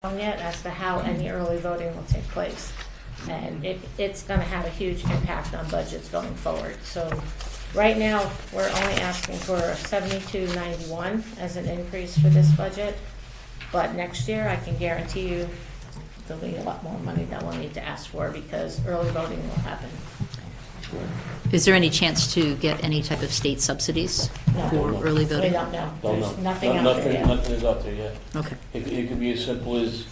yet as to how any early voting will take place. And it's going to have a huge impact on budgets going forward. So right now, we're only asking for $72.91 as an increase for this budget. But next year, I can guarantee you there'll be a lot more money that we'll need to ask for because early voting will happen. Is there any chance to get any type of state subsidies No. for early We voting? don't know. Don't There's know. nothing out there yet. Nothing is out there yet. Okay. It could be as simple as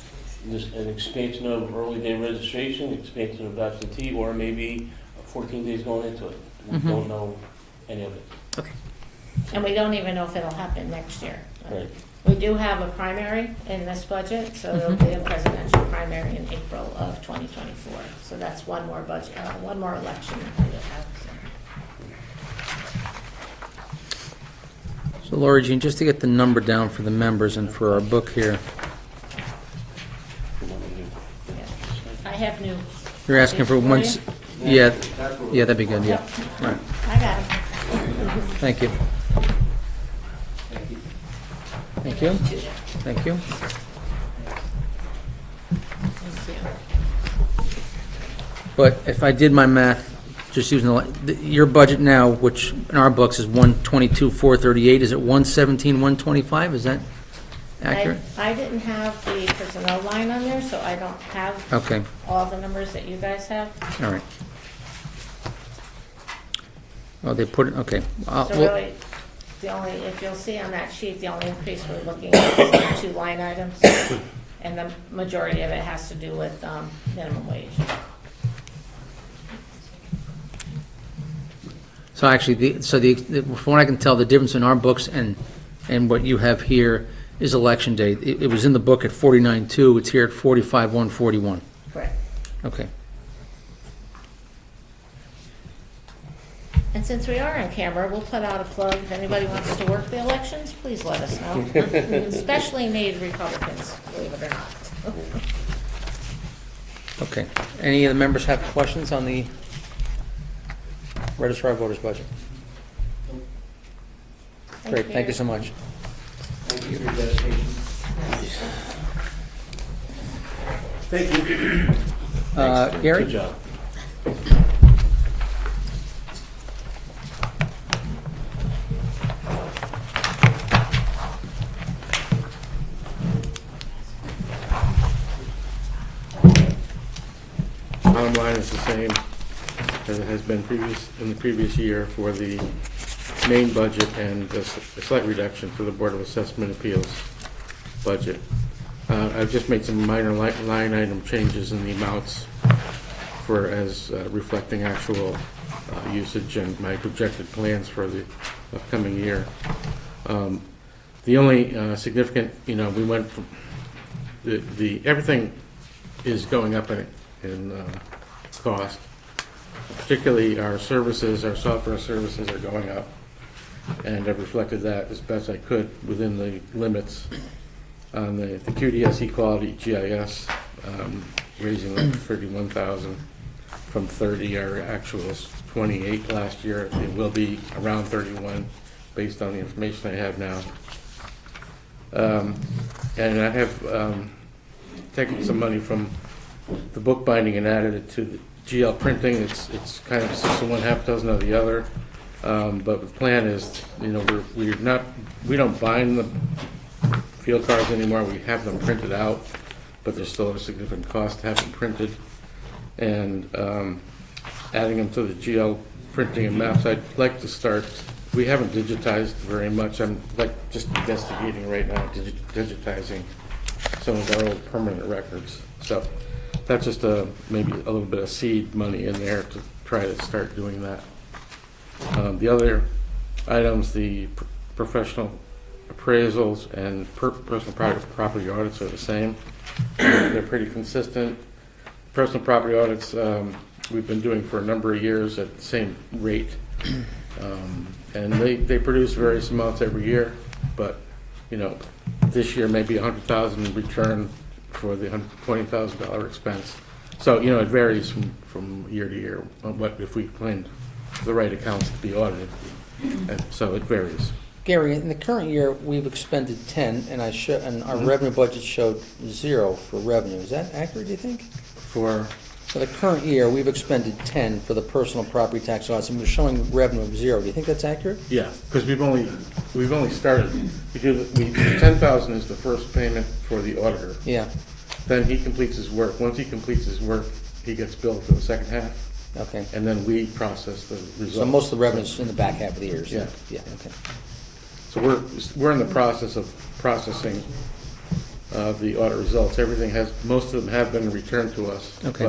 an expansion of early day registration, expansion of absentee, or maybe 14 days going into it. We Mhm. don't know any of it. Okay. And we don't even know if it'll happen next year. Right. We do have a primary in this budget, so there'll be a presidential primary in April of 2024. So that's one more budget, one more election that we'll have. So Lori Jean, just to get the number down for the members and for our book here, I have new. you're asking for one, yeah, that'd be good, yeah. Yep. All right, I got it. thank you. Thank you, thank you. Thank you. But if I did my math, just using your budget now, which in our books is 122,438, is it 117,125? Is that accurate? I didn't have the personnel line on there, so I don't have Okay, all the numbers that you guys have. all right. Oh, they put it, okay. So really, the only, if you'll see on that sheet, the only increase we're looking at is the two line items. And the majority of it has to do with minimum wage. So actually, from what I can tell, the difference in our books and what you have here is election day. It was in the book at 49.2, it's here at 45,141. Correct. Okay. And since we are on camera, we'll put out a plug. If anybody wants to work the elections, please let us know. Especially made Republicans, believe it or not. Okay. Any of the members have questions on the Registrar of Voters budget? Great, thank you so much. Thank you for your dedication. Thank you. Gary? Good job. Bottom line is the same as it has been in the previous year for the main budget and a slight reduction for the Board of Assessment Appeals budget. I've just made some minor line item changes in the amounts for as reflecting actual usage and my projected plans for the upcoming year. The only significant, we went from everything is going up in cost. Particularly our services, our software services are going up, and I've reflected that as best I could within the limits on the QDS Equality GIS, raising it to 31,000 from 30. Our actual was 28 last year. It will be around 31 based on the information I have now. And I have taken some money from the bookbinding and added it to the GL printing. It's kind of 6 of one, half dozen of the other. But the plan is, we don't bind the field cards anymore. We have them printed out, but there's still a significant cost to have them printed. And adding them to the GL printing and maps, I'd like to start. We haven't digitized very much. I'm just investigating right now, digitizing some of our old permanent records. So that's just maybe a little bit of seed money in there to try to start doing that. The other items, the professional appraisals and personal property audits are the same. They're pretty consistent. Personal property audits we've been doing for a number of years at the same rate. And they produce various amounts every year, but this year maybe $100,000 in return for the $20,000 expense. So it varies from year to year. What if we find the right accounts to be audited, and so it varies. Gary, in the current year, we've expended 10, and our revenue budget showed 0 for revenue. Is that accurate, do you think? For, For the current year, we've expended 10 for the personal property tax audits, and we're showing revenue of 0. Do you think that's accurate? yeah, because we've only started, we 10,000 is the first payment for the auditor. Yeah, Then he completes his work. Once he completes his work, he gets billed for the second half, okay. and then we process the results. So most of the revenue's in the back half of the year, so, Yeah. yeah, okay. So we're in the process of processing the audit results. Most of them have been returned to us. Okay.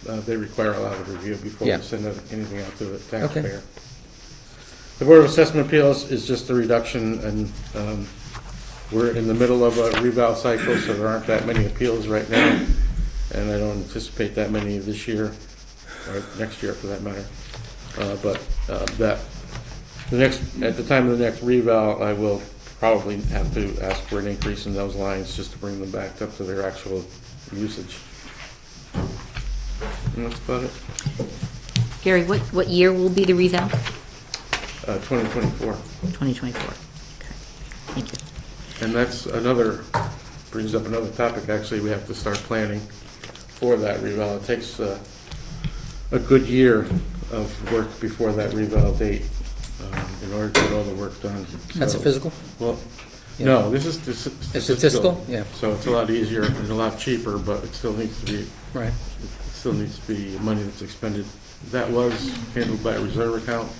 But they require a lot of review before Yeah. we send anything out to the taxpayer. The Board of Assessment Appeals is just a reduction, and we're in the middle of a reval cycle, so there aren't that many appeals right now, and I don't anticipate that many this year, or next year for that matter. At the time of the next reval, I will probably have to ask for an increase in those lines just to bring them back up to their actual usage. And that's about it. Gary, what year will be the reval? 2024. 2024. Okay, thank you. And that's brings up another topic, actually. We have to start planning for that reval. It takes a good year of work before that reval date in order to get all the work done. That's a So- physical? Well, Yeah. no, this is It's statistical? Yeah. So it's a lot easier and a lot cheaper, but it still needs to be money that's expended. That was handled by a reserve account.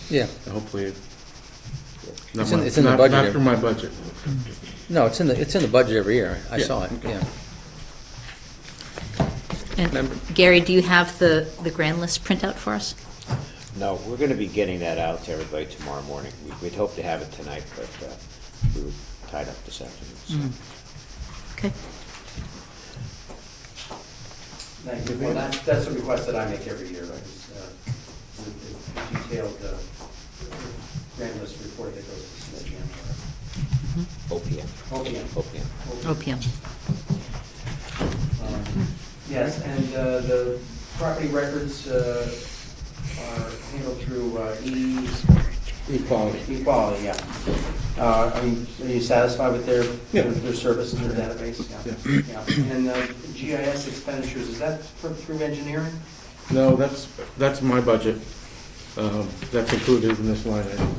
Yeah. Hopefully, It's in the budget. not through my budget. No, it's in the budget every year. I Yeah, saw it, okay. yeah. And Gary, do you have the grand list printout for us? No, we're going to be getting that out to everybody tomorrow morning. We'd hope to have it tonight, but we were tied up this afternoon. so. Okay. Thank you. Well, that's a request that I make every year. I just, the detailed grand list report that goes to the OPM. OPM. OPM. OPM. Yes, and the property records are handled through Equality. Equality, yeah. I mean, are you satisfied with their Yeah. their service and their database? Yeah. Yeah. And GIS expenditures, is that through engineering? No, that's my budget. That's included in this line item.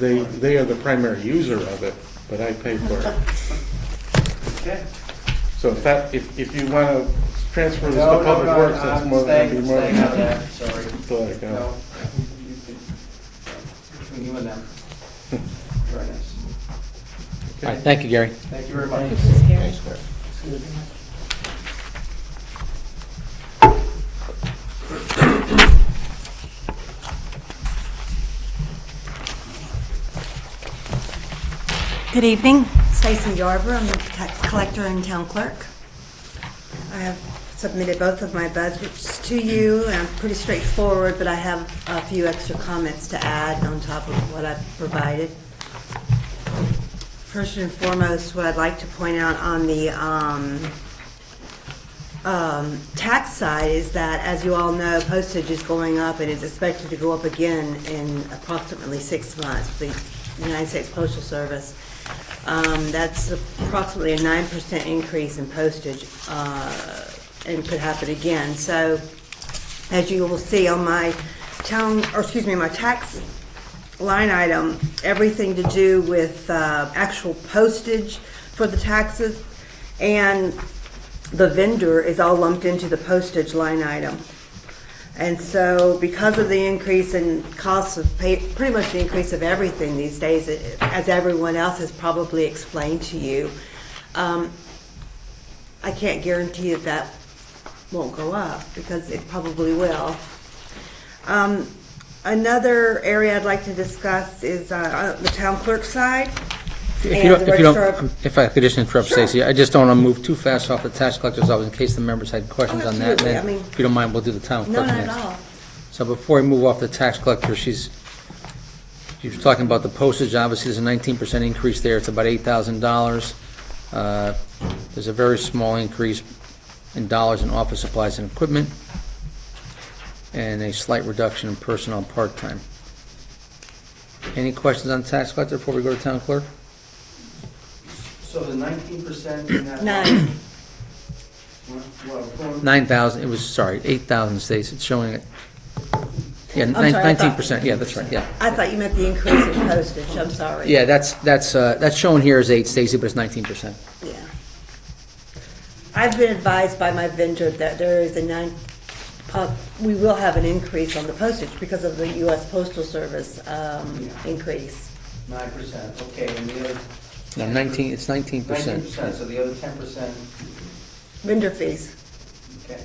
They are the primary user of it, but I pay for it. Okay. So if you want to transfer this to Public Works, that's more than I'd be more than staying out of happy that, sorry. to let it go. No, you can, between you and them. Very nice. All right, thank you, Gary. Thank you very much. Thanks, Gary. Good evening, Stacy Yarber. I'm the tax collector and town clerk. I have submitted both of my budgets to you, and pretty straightforward, but I have a few extra comments to add on top of what I've provided. First and foremost, what I'd like to point out on the tax side is that, as you all know, postage is going up and is expected to go up again in approximately 6 months. The United States Postal Service. That's approximately a 9% increase in postage, and could happen again. So, as you will see on my my tax line item, everything to do with actual postage for the taxes and the vendor is all lumped into the postage line item. And so, because of the increase in costs of pretty much the increase of everything these days, as everyone else has probably explained to you, I can't guarantee that won't go up, because it probably will. Another area I'd like to discuss is the town clerk side. If I could just interrupt, Sure. Stacy, I just don't want to move too fast off the tax collector's office in case the members had questions on that. absolutely. And I mean- then, if you don't mind, we'll do the town No, clerk not next. at all. So before we move off the tax collector, she was talking about the postage. Obviously, there's a 19% increase there. It's about $8,000. There's a very small increase in dollars in office supplies and equipment, and a slight reduction in personnel part-time. Any questions on tax collector before we go to town clerk? So the 19% in that. Nine. Well, going- 9,000, it was, sorry, 8,000, Stacy, it's showing it. Yeah, I'm sorry, I thought- 19%, yeah, that's right, yeah. I thought you meant the increase in postage, I'm sorry. Yeah, that's shown here as 8, Stacy, but it's 19%. Yeah. I've been advised by my vendor that there is we will have an increase on the postage because of the U.S. Postal Service increase. 9%, okay, and the other. No, 19, it's 19%. 19%, so the other 10%, Vendor fees. okay.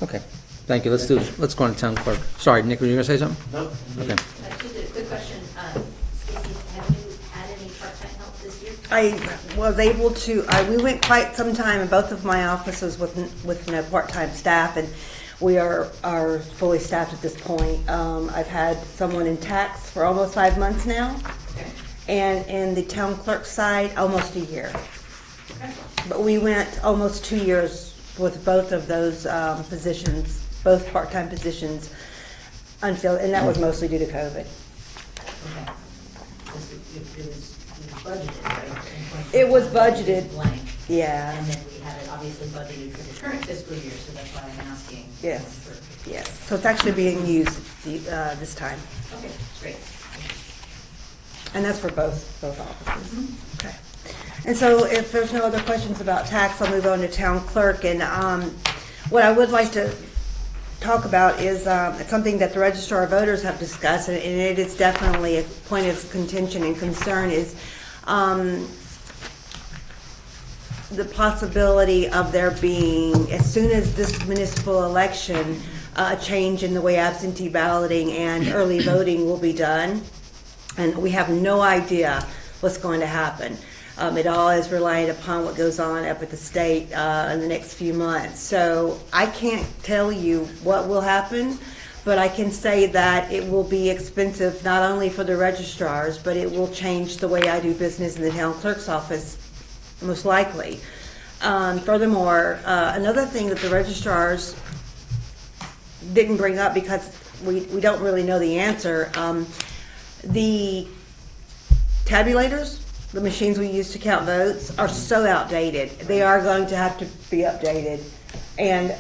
Okay, thank you, let's go on to town clerk. Sorry, Nick, were you gonna say something? Nope. Okay. Just a quick question. Stacy, have you had any part-time help this year? I was able to, we went quite some time in both of my offices with no part-time staff, and we are fully staffed at this point. I've had someone in tax for almost 5 months now, and in the town clerk side, almost a year. But we went almost 2 years with both of those positions, both part-time positions unfilled, and that was mostly due to COVID. Okay. It was budgeted, right? It was budgeted. Blank. Yeah. And then we have it obviously budgeted for the current fiscal year, so that's why I'm asking. Yes. for- Yes, so it's actually being used this time, Okay, great. and that's for both offices. Okay. And so if there's no other questions about tax, I'll move on to town clerk. And what I would like to talk about is it's something that the registrar of voters have discussed, and it is definitely a point of contention and concern, is the possibility of there being, as soon as this municipal election, a change in the way absentee balloting and early voting will be done. And we have no idea what's going to happen. It all is reliant upon what goes on up at the state in the next few months. So I can't tell you what will happen, but I can say that it will be expensive not only for the registrars, but it will change the way I do business in the town clerk's office, most likely. Furthermore, another thing that the registrars didn't bring up because we don't really know the answer, the tabulators, the machines we use to count votes, are so outdated. They are going to have to be updated. And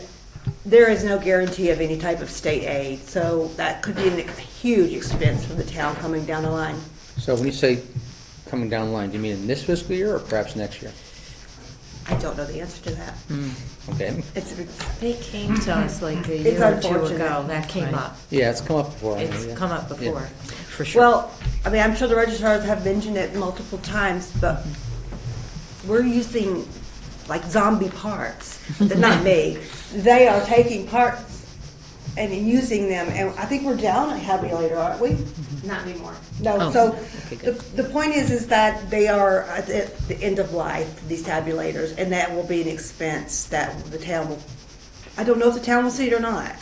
there is no guarantee of any type of state aid. So that could be a huge expense for the town coming down the line. So when you say coming down the line, do you mean in this fiscal year or perhaps next year? I don't know the answer to that. Okay. They came to us like a It's year or two unfortunate. ago, that came up. Yeah, it's come up before. I know, It's yeah. come up before, Yeah. for sure. Well, I mean, I'm sure the registrars have mentioned it multiple times, but we're using like zombie parts. They're not me. They are taking parts and using them, and I think we're down a tabulator, aren't we? Not anymore. No, Oh, so okay, the, good. the point is that they are at the end of life, these tabulators, and that will be an expense that the town will, I don't know if the town will see it or not.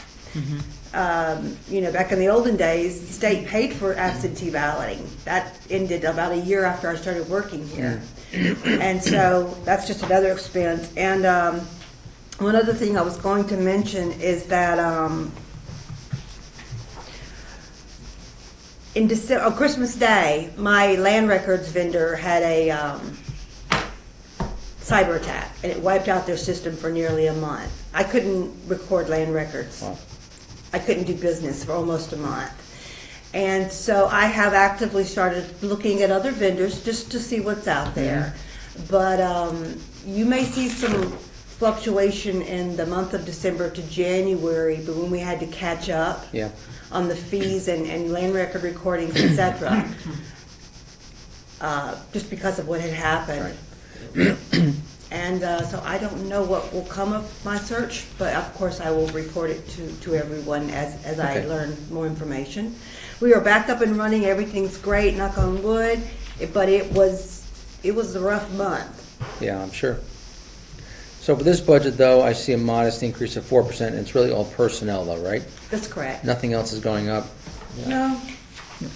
You know, back in the olden days, the state paid for absentee balloting. That ended about a year after I started working here. And so that's just another expense. And one other thing I was going to mention is that in December, on Christmas Day, my land records vendor had a cyber attack, and it wiped out their system for nearly a month. I couldn't record land records. Wow. I couldn't do business for almost a month. And so I have actively started looking at other vendors just to see what's out there. But you may see some fluctuation in the month of December to January, but when we had to catch up Yeah. on the fees and land record recordings, et cetera, just because of what had happened. And so I don't know what will come of my search, but of course I will report it to everyone as I Okay. learn more information. We are back up and running, everything's great, knock on wood, but it was a rough month. Yeah, I'm sure. So for this budget, though, I see a modest increase of 4%, and it's really all personnel, though, right? That's correct. Nothing else is going up. No,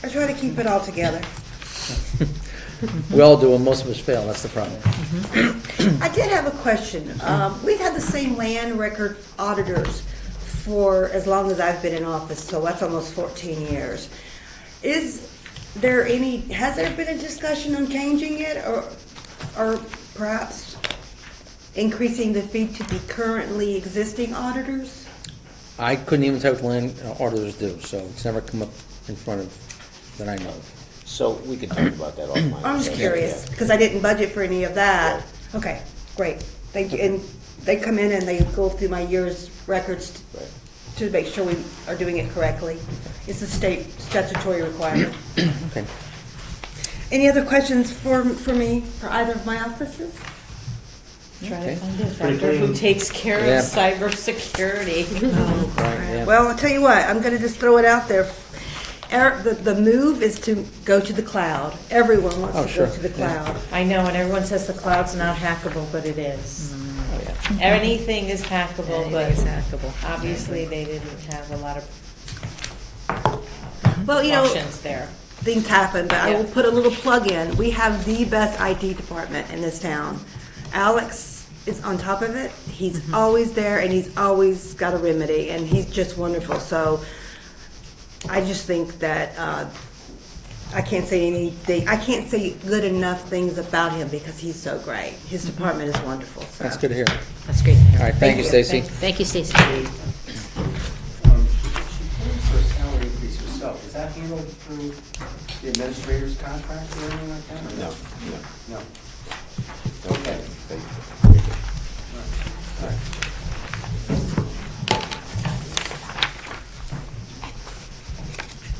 I try to keep it all together. We all do, and most of us fail, that's the problem. I did have a question. We've had the same land record auditors for as long as I've been in office, so that's almost 14 years. Has there been a discussion on changing it or perhaps increasing the fee to the currently existing auditors? I couldn't even tell what land auditors do, so it's never come up in front of, that I know of. So we can talk about that offline. I'm just Yeah. curious, because I didn't budget for any of that. Okay, great, thank you. And they come in and they go through my year's records Right. to make sure we are doing it correctly. It's a state statutory requirement. Okay. Any other questions for me, for either of my offices? Try Okay. to find a vendor who takes care Yeah. of cybersecurity. Right, yeah. Well, I'll tell you what, I'm gonna just throw it out there. The move is to go to the cloud. Everyone wants Oh, to sure. go to the cloud. I know, and everyone says the cloud's not hackable, but it is. Anything is hackable, but Anything is hackable. obviously they didn't have a lot of Well, you know, options there. things happen, but I will Yeah. put a little plug in. We have the best IT department in this town. Alex is on top of it. He's always there, and he's always got a remedy, and he's just wonderful. So I just think that I can't say good enough things about him because he's so great. His department is wonderful. So. That's good to hear. That's great to hear. All right, thank you, Stacy. Thank you, Stacy. She pays her salary increase herself. Is that handled through the administrator's contract or anything like that? or No, No. no. Okay. All right.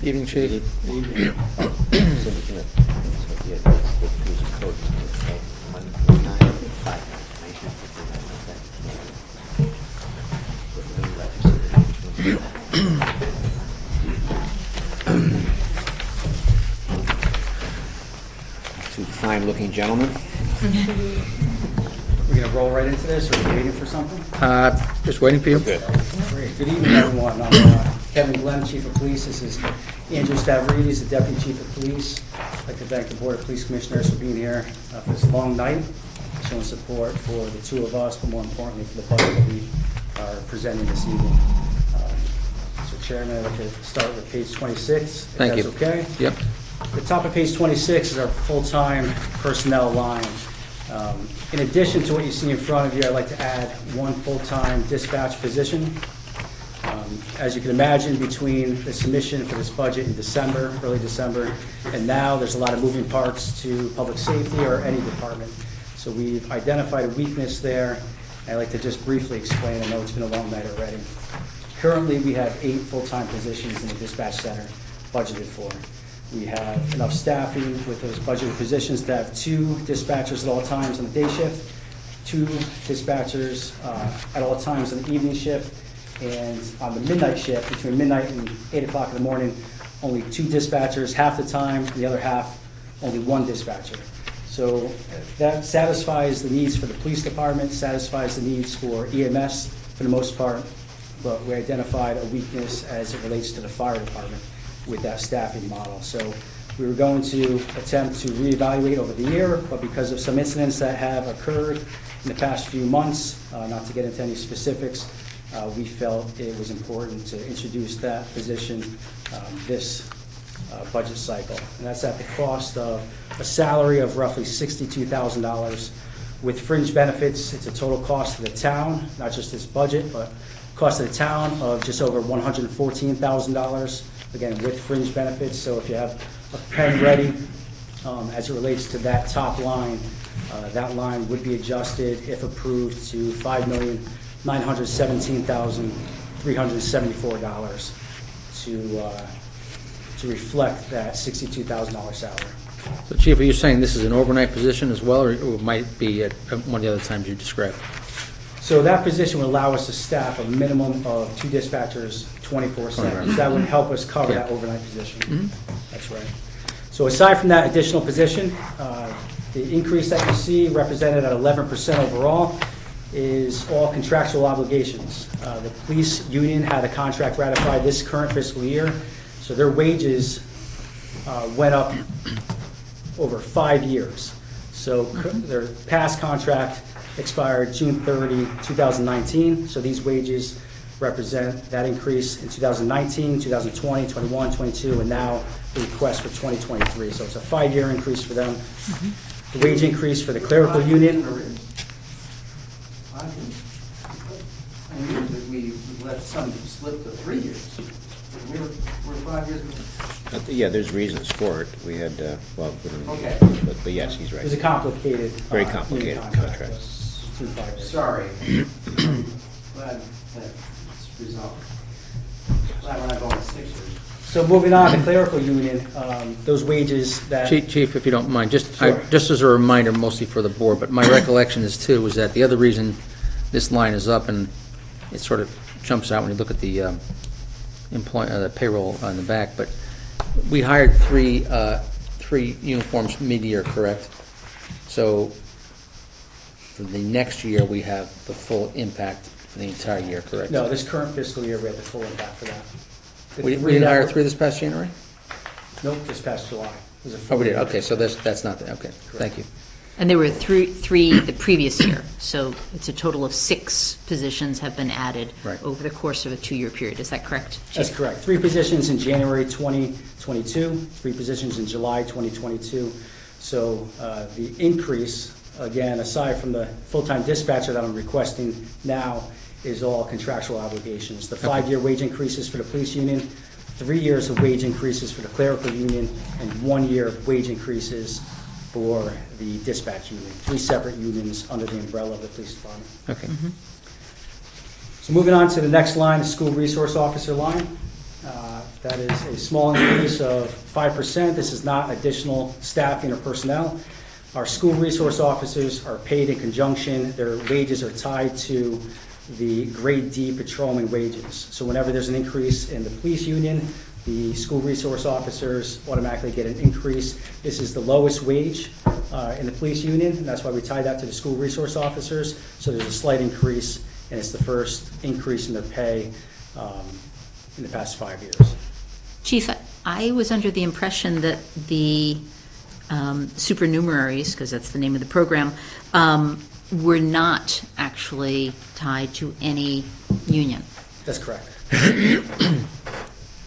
Evening, Chief. Two fine-looking gentlemen. We're going to roll right into this, or are we waiting for something? Just waiting for you. Good. Great. Good evening, everyone. I'm Kevin Glenn, Chief of Police. This is Andrew Stavridis, the Deputy Chief of Police. I'd like to thank the Board of Police Commissioners for being here for this long night, showing support for the two of us, but more importantly for the budget that we are presenting this evening. So Chairman, I'd like to start with page 26, if Thank you. that's okay. Yep. The top of page 26 is our full-time personnel line. In addition to what you see in front of you, I'd like to add one full-time dispatch position. As you can imagine, between the submission for this budget in December, early December, and now, there's a lot of moving parts to public safety or any department. So we've identified a weakness there. I'd like to just briefly explain. I know it's been a long night already. Currently, we have 8 full-time positions in the dispatch center budgeted for. We have enough staffing with those budgeted positions to have 2 dispatchers at all times on the day shift, 2 dispatchers at all times on the evening shift, and on the midnight shift, between midnight and 8 o'clock in the morning, only 2 dispatchers, half the time, and the other half, only 1 dispatcher. So that satisfies the needs for the police department, satisfies the needs for EMS for the most part, but we identified a weakness as it relates to the fire department with that staffing model. So we were going to attempt to reevaluate over the year, but because of some incidents that have occurred in the past few months, not to get into any specifics, we felt it was important to introduce that position this budget cycle. And that's at the cost of a salary of roughly $62,000. With fringe benefits, it's a total cost to the town, not just this budget, but cost of the town of just over $114,000, again, with fringe benefits. So if you have a pen ready, as it relates to that top line, that line would be adjusted, if approved, to $5,917,374 to reflect that $62,000 salary. So Chief, are you saying this is an overnight position as well, or it might be at one of the other times you described? So that position would allow us to staff a minimum of 2 dispatchers 24/7. So that would help us cover that overnight position. That's right. So aside from that additional position, the increase that you see represented at 11% overall is all contractual obligations. The police union had a contract ratified this current fiscal year, so their wages went up over 5 years. So their past contract expired June 30, 2019, so these wages represent that increase in 2019, 2020, 21, 22, and now the request for 2023. So it's a 5-year increase for them. The wage increase for the clerical unit, I knew that we let some slip to 3 years. We're 5 years. Yeah, there's reasons for it. We had, well, Okay. but yes, he's it was a right. complicated. Very union complicated contract. contract. It was 2 5 years. Sorry. Glad that it's resolved. Glad we're not going to 6 years. So moving on, the clerical union, those wages that. Chief, if you don't mind, Sure. just as a reminder, mostly for the board, but my recollection is too, is that the other reason this line is up, and it sort of jumps out when you look at the the payroll on the back, but we hired three uniforms mid-year, correct? So for the next year, we have the full impact for the entire year, correct? No, this current fiscal year, we had the full impact for that. The We three didn't that hire were- 3 this past January? Nope, this past July. It was a Oh, full we did, year. okay, so that's not, okay, thank you. And there were three the previous year, so it's a total of 6 positions have been added Right. over the course of a 2-year period. Is that correct? That's correct. 3 positions in January 2022, 3 positions in July 2022. So the increase, again, aside from the full-time dispatcher that I'm requesting now, is all contractual obligations. The 5-year wage increases for the police union, 3 years of wage increases for the clerical union, and 1 year of wage increases for the dispatch union. 3 separate unions under the umbrella of the police department. Okay. So moving on to the next line, the school resource officer line. That is a small increase of 5%. This is not additional staffing or personnel. Our school resource officers are paid in conjunction. Their wages are tied to the grade D patrolman wages. So whenever there's an increase in the police union, the school resource officers automatically get an increase. This is the lowest wage in the police union, and that's why we tie that to the school resource officers. So there's a slight increase, and it's the first increase in their pay in the past 5 years. Chief, I was under the impression that the supernumeraries, because that's the name of the program, were not actually tied to any union. That's correct.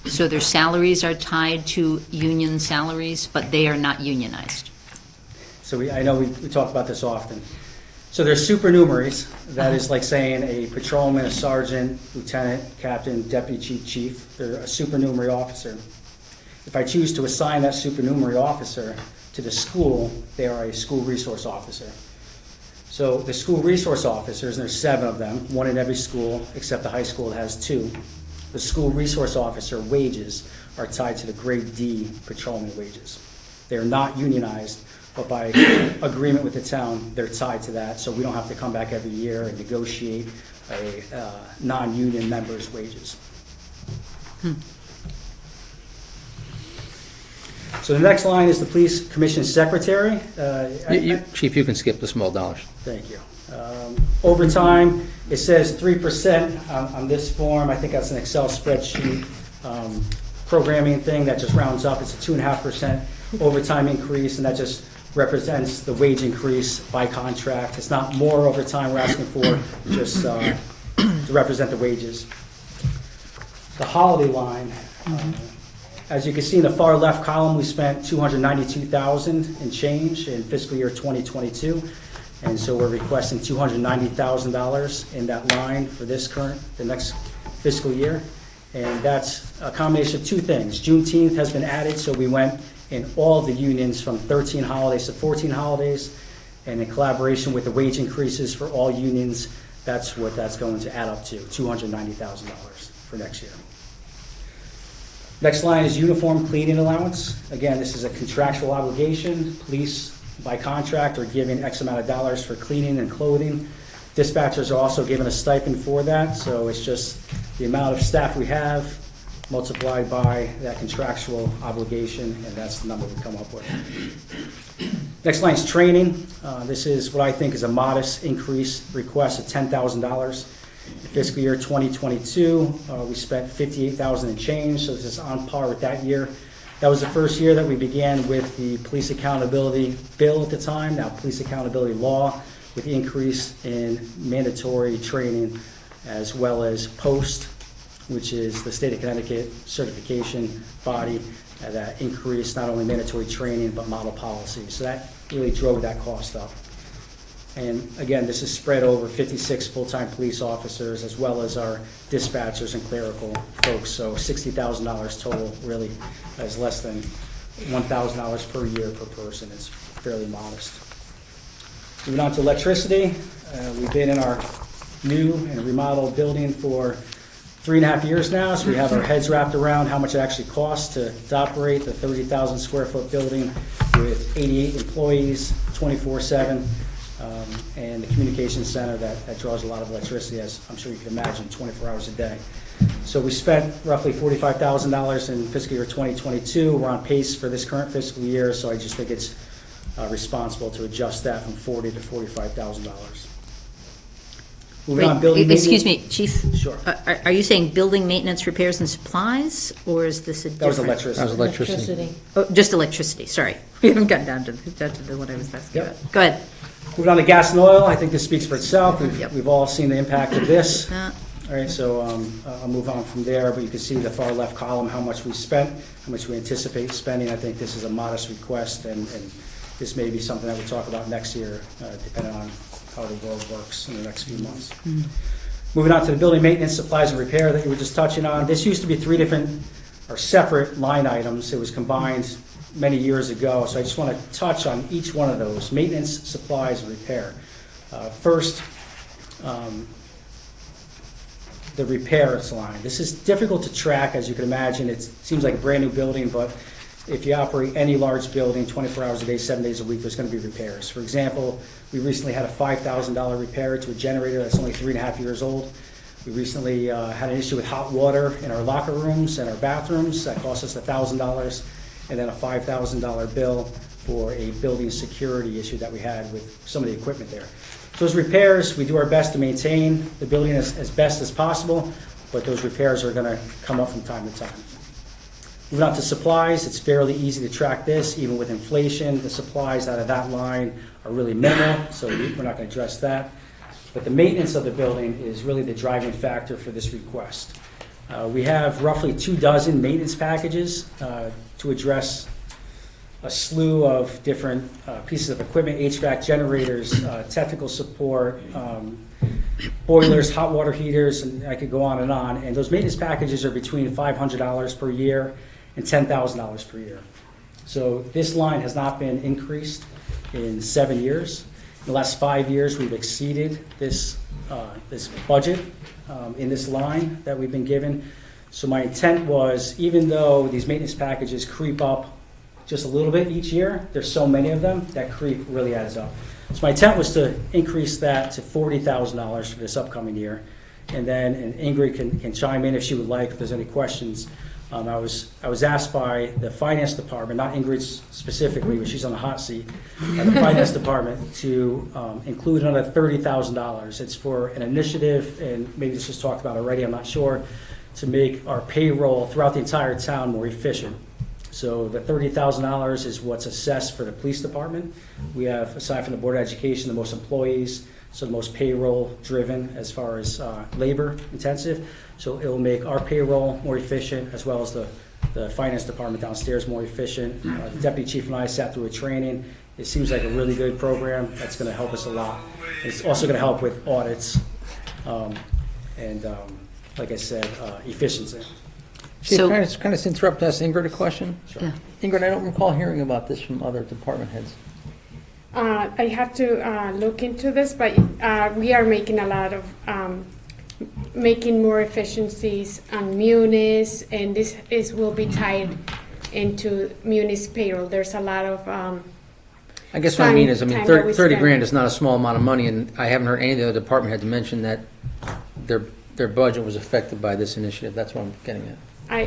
So their salaries are tied to union salaries, but they are not unionized. So I know we talk about this often. So there's supernumeraries. That is like saying a patrolman, a sergeant, lieutenant, captain, deputy chief. They're a supernumerary officer. If I choose to assign that supernumerary officer to the school, they are a school resource officer. So the school resource officers, and there's 7 of them, 1 in every school except the high school that has 2. The school resource officer wages are tied to the grade D patrolman wages. They're not unionized, but by agreement with the town, they're tied to that, so we don't have to come back every year and negotiate a non-union member's wages. So the next line is the police commission secretary. Chief, you can skip the small dollars. Thank you. Overtime, it says 3% on this form. I think that's an Excel spreadsheet programming thing that just rounds up. It's a 2.5% overtime increase, and that just represents the wage increase by contract. It's not more overtime we're asking for, just to represent the wages. The holiday line, as you can see in the far left column, we spent $292,000 and change in fiscal year 2022. And so we're requesting $290,000 in that line for the next fiscal year. And that's a combination of 2 things. Juneteenth has been added, so we went in all of the unions from 13 holidays to 14 holidays. And in collaboration with the wage increases for all unions, that's what that's going to add up to, $290,000 for next year. Next line is uniform cleaning allowance. Again, this is a contractual obligation. Police, by contract, are giving X amount of dollars for cleaning and clothing. Dispatchers are also given a stipend for that, so it's just the amount of staff we have multiplied by that contractual obligation, and that's the number we come up with. Next line is training. This is what I think is a modest increase request of $10,000. In fiscal year 2022, we spent $58,000 and change, so this is on par with that year. That was the first year that we began with the police accountability bill at the time, now police accountability law, with the increase in mandatory training as well as POST, which is the state of Connecticut certification body that increased not only mandatory training but model policy. So that really drove that cost up. And again, this is spread over 56 full-time police officers as well as our dispatchers and clerical folks. So $60,000 total really is less than $1,000 per year per person. It's fairly modest. Moving on to electricity, we've been in our new and remodeled building for 3.5 years now, so we have our heads wrapped around how much it actually costs to operate the 30,000 square foot building with 88 employees, 24/7, and the communications center that draws a lot of electricity, as I'm sure you can imagine, 24 hours a day. So we spent roughly $45,000 in fiscal year 2022. We're on pace for this current fiscal year, so I just think it's responsible to adjust that from $40,000 to $45,000. Moving on, building Excuse maintenance. me, Chief? Sure. Are you saying building maintenance, repairs, and supplies, or is this a different? That was electricity. That was electricity. Oh, just electricity, sorry. We haven't gotten down to what I was asking Yep. about. Go ahead. Moving on to gas and oil, I think this speaks for itself. Yep. We've all seen the impact of this. Uh, All right, so I'll move on from there, but you can see the far left column, how much we spent, how much we anticipate spending. I think this is a modest request, and this may be something that we talk about next year, depending on how the world works in the next few months. Moving on to the building maintenance, supplies, and repair that you were just touching on. This used to be 3 different or separate line items. It was combined many years ago, so I just want to touch on each one of those: maintenance, supplies, and repair. First, the repairs line. This is difficult to track, as you can imagine. It seems like a brand new building, but if you operate any large building 24 hours a day, 7 days a week, there's going to be repairs. For example, we recently had a $5,000 repair to a generator that's only 3.5 years old. We recently had an issue with hot water in our locker rooms and our bathrooms. That cost us $1,000, and then a $5,000 bill for a building security issue that we had with some of the equipment there. Those repairs, we do our best to maintain the building as best as possible, but those repairs are going to come up from time to time. Moving on to supplies, it's fairly easy to track this. Even with inflation, the supplies out of that line are really minimal, so we're not going to address that. But the maintenance of the building is really the driving factor for this request. We have roughly 24 maintenance packages to address a slew of different pieces of equipment: HVAC generators, technical support, boilers, hot water heaters, and I could go on. And those maintenance packages are between $500 per year and $10,000 per year. So this line has not been increased in 7 years. In the last 5 years, we've exceeded this budget in this line that we've been given. So my intent was, even though these maintenance packages creep up just a little bit each year, there's so many of them that creep really adds up. So my intent was to increase that to $40,000 for this upcoming year. And then, and Ingrid can chime in if she would like, if there's any questions. I was asked by the finance department, not Ingrid specifically, but she's on the hot seat, the finance department, to include another $30,000. It's for an initiative, and maybe this was talked about already, I'm not sure, to make our payroll throughout the entire town more efficient. So the $30,000 is what's assessed for the police department. We have, aside from the Board of Education, the most employees, so the most payroll driven as far as labor intensive. So it will make our payroll more efficient, as well as the finance department downstairs more efficient. The deputy chief and I sat through a training. It seems like a really good program that's going to help us a lot. It's also going to help with audits and, like I said, efficiency. Chief, So- can I just interrupt and ask Ingrid a question? Sure. Yeah. Ingrid, I don't recall hearing about this from other department heads. I have to look into this, but we are making a lot of making more efficiencies on Munis, and this will be tied into Munis payroll. There's a lot of I guess what I mean is, time that 30 we spend. grand is not a small amount of money, and I haven't heard any of the other department heads mention that their budget was affected by this initiative. That's what I'm getting at. I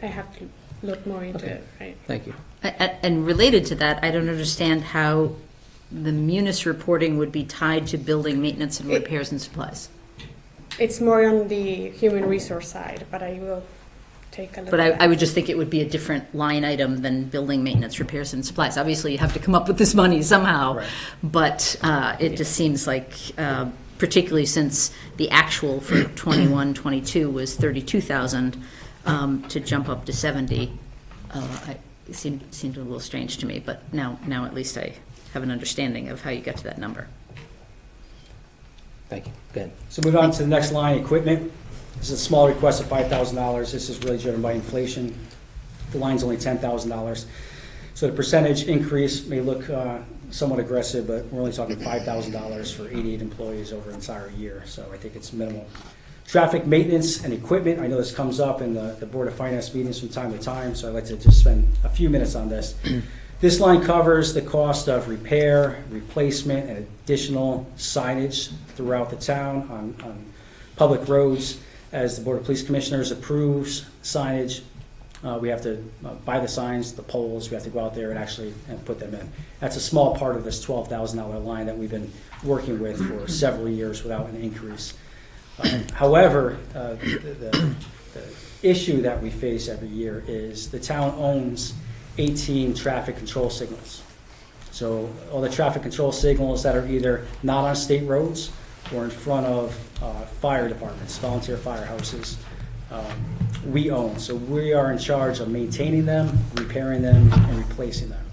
have to look more into Okay. it. Right. Thank you. And related to that, I don't understand how the Munis reporting would be tied to building maintenance and repairs and supplies. It's more on the human resource side, but I will take a look. But at I that. would just think it would be a different line item than building maintenance, repairs, and supplies. Obviously, you have to come up with this money somehow, Right. but it just seems like particularly since the actual for 21, 22 was 32,000, to jump up to 70, it seemed a little strange to me, but now at least I have an understanding of how you got to that number. Thank you. Good. So move on to the next line, equipment. This is a small request of $5,000. This is really driven by inflation. The line's only $10,000. So the percentage increase may look somewhat aggressive, but we're only talking $5,000 for 88 employees over an entire year. So I think it's minimal. Traffic maintenance and equipment. I know this comes up in the Board of Finance meetings from time to time, so I'd like to just spend a few minutes on this. This line covers the cost of repair, replacement, and additional signage throughout the town on public roads. As the Board of Police Commissioners approves signage, we have to buy the signs, the poles, we have to go out there and actually put them in. That's a small part of this $12,000 line that we've been working with for several years without an increase. However, the issue that we face every year is the town owns 18 traffic control signals. So all the traffic control signals that are either not on state roads or in front of fire departments, volunteer firehouses, we own. So we are in charge of maintaining them, repairing them, and replacing them.